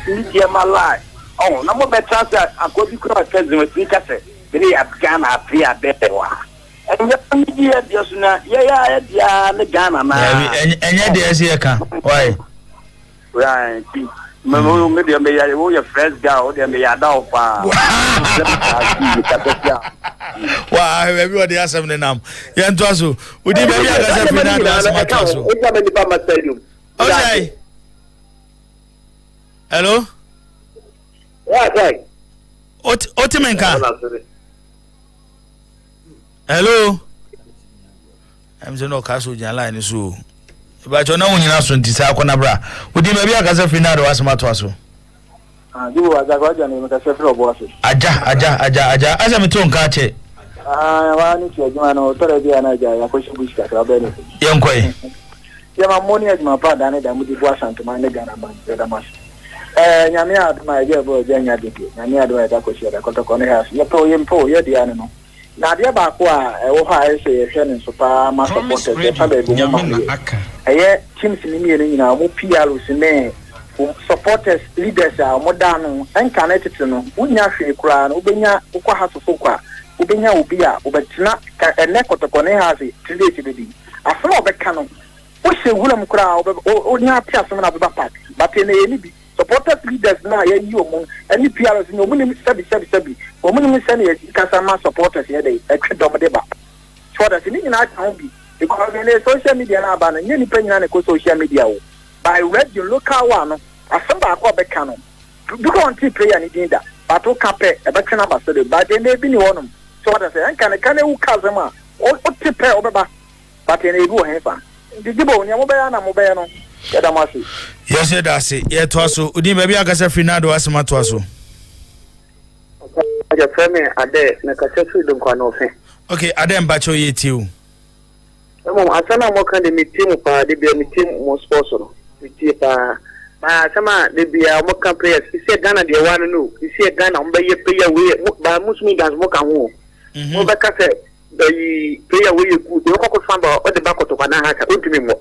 media my lie. Oh, no more better answer. I go to cross with Picasso. They have Ghana appear better. And the media, just now, yeah, the Ghana, and yet, why? Right. Maybe your friends go, they may adopt. Wow, everybody has something now. Yeah, and also, we did maybe I can say Fernando as my also. Okay. Hello? Yeah, right. Otimenka. Hello? I'm saying no castle line so. But you know when you are so tisa akona bra. We did maybe I can say Fernando as my also. You was a guardian in the several bosses. Aja. As I'm talking, catch it. I want to man or Torre and I push Bush at our benefit. Young Quay. Yeah, my money as my father and I would be washed to my Ghana bank. Yamia, my dear boy, Jania did it. Yamia, do I talk with you? I got a corner house. You told him, Paul, you're the animal. Now, the Abaqua, I say a friend in Super Master Porter. I hear Tim Sinimi in our Pialus in there. Supporters, leaders are modern and connected to know. Unya Shekran, Ubenya, Uka Hasuka, Ubenya Ubia, Ubetina, and Nekotokone has it, today. I saw a canon. What's a William crowd, Unya Piasan of the back, but in the supporters, leaders now, you any PRs in the women, Sabi, or women send Casama supporters here, they accept Domadeba. So that's in I can't be because in social media, and any penny on social media. I read your local one. I saw that I cannon. You can't see player anything that. But to cape a back ambassador, but they may be one. So what I say, I can who Kazama or to pay over. But in a go heaven. Did you go on your mobile? Yes, that's it. Yeah, Twasso. Udi maybe I can say Fernando as my Twasso. Your family are there. Necessary don't go no thing. Okay, I didn't batch you too. I said, I'm working the meeting for the meeting most possible. Sama de bia mo kan players isi Ghana de wan no isi Ghana mo be player we ba musumi gas mo kan ho mo be ka se the player we ku de ko fan ba o de ba ko to kana ha ka ontumi mo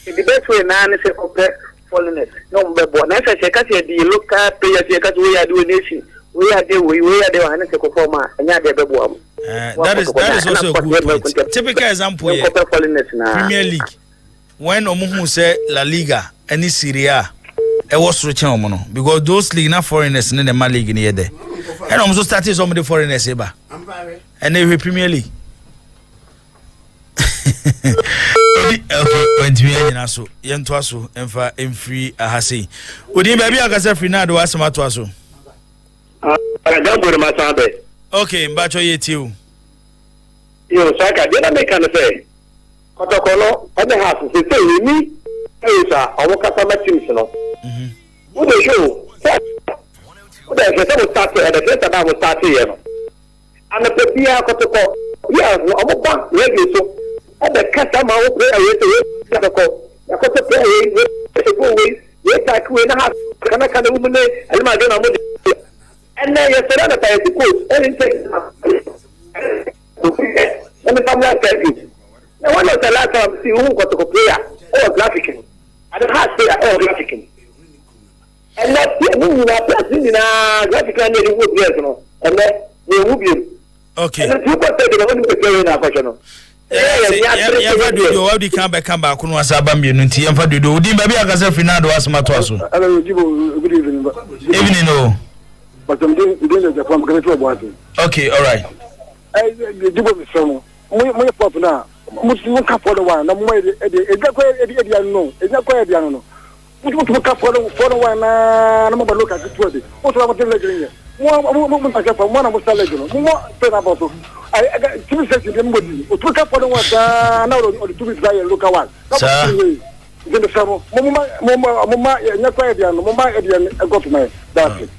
the best way na ne se ope foreigners no mo be bo na se ka se the local players se ka we are doing nation we are there wa ne se ko form anya de be bo am that is also a good point. Typical example here, Premier League when omuhu say La Liga any Serie A e was reaching omo because those league na foreigners in the league in here there and almost started some of the foreigners eba and they Premier League okay when we are so yento aso emfa emfree ahase odi baby akasa free na do asema to aso okay mbacho yetiu yo saka dey na make an say kotokolo on the house say ni esa owo customer teams no who dey show who dey say start at the first time we start here no and the pia kotoko yeah omo ba ready so at the customer who play away to kotoko ya kotoko play go away we take we na have kana woman and ma do na mo and then yesterday the time coach anything and the family service. Now when was the last time see who got to player or graphic? I don't have player or graphic. And that you are passing in a graphic and you would yes no. And then we will be okay. And the super say the one who play in a question. Yeah, do how the come back kuno asaba mienu nti yemfa do odi ba bia kasa Fernando asma to aso. Hello, good evening. Evening no. But I'm doing the from Greater Boise. Okay, all right. Jibo mi so mo pop na mo ka for the one na mo e no mo ka for the one na mo ba look at it today mo so mo tell you mo ta ka mo na mo sale you mo say na about I kimi say you mo di o ka for the one na o to be try look at one the mo nya kwa e dia no mo ma e dia go to my that's it.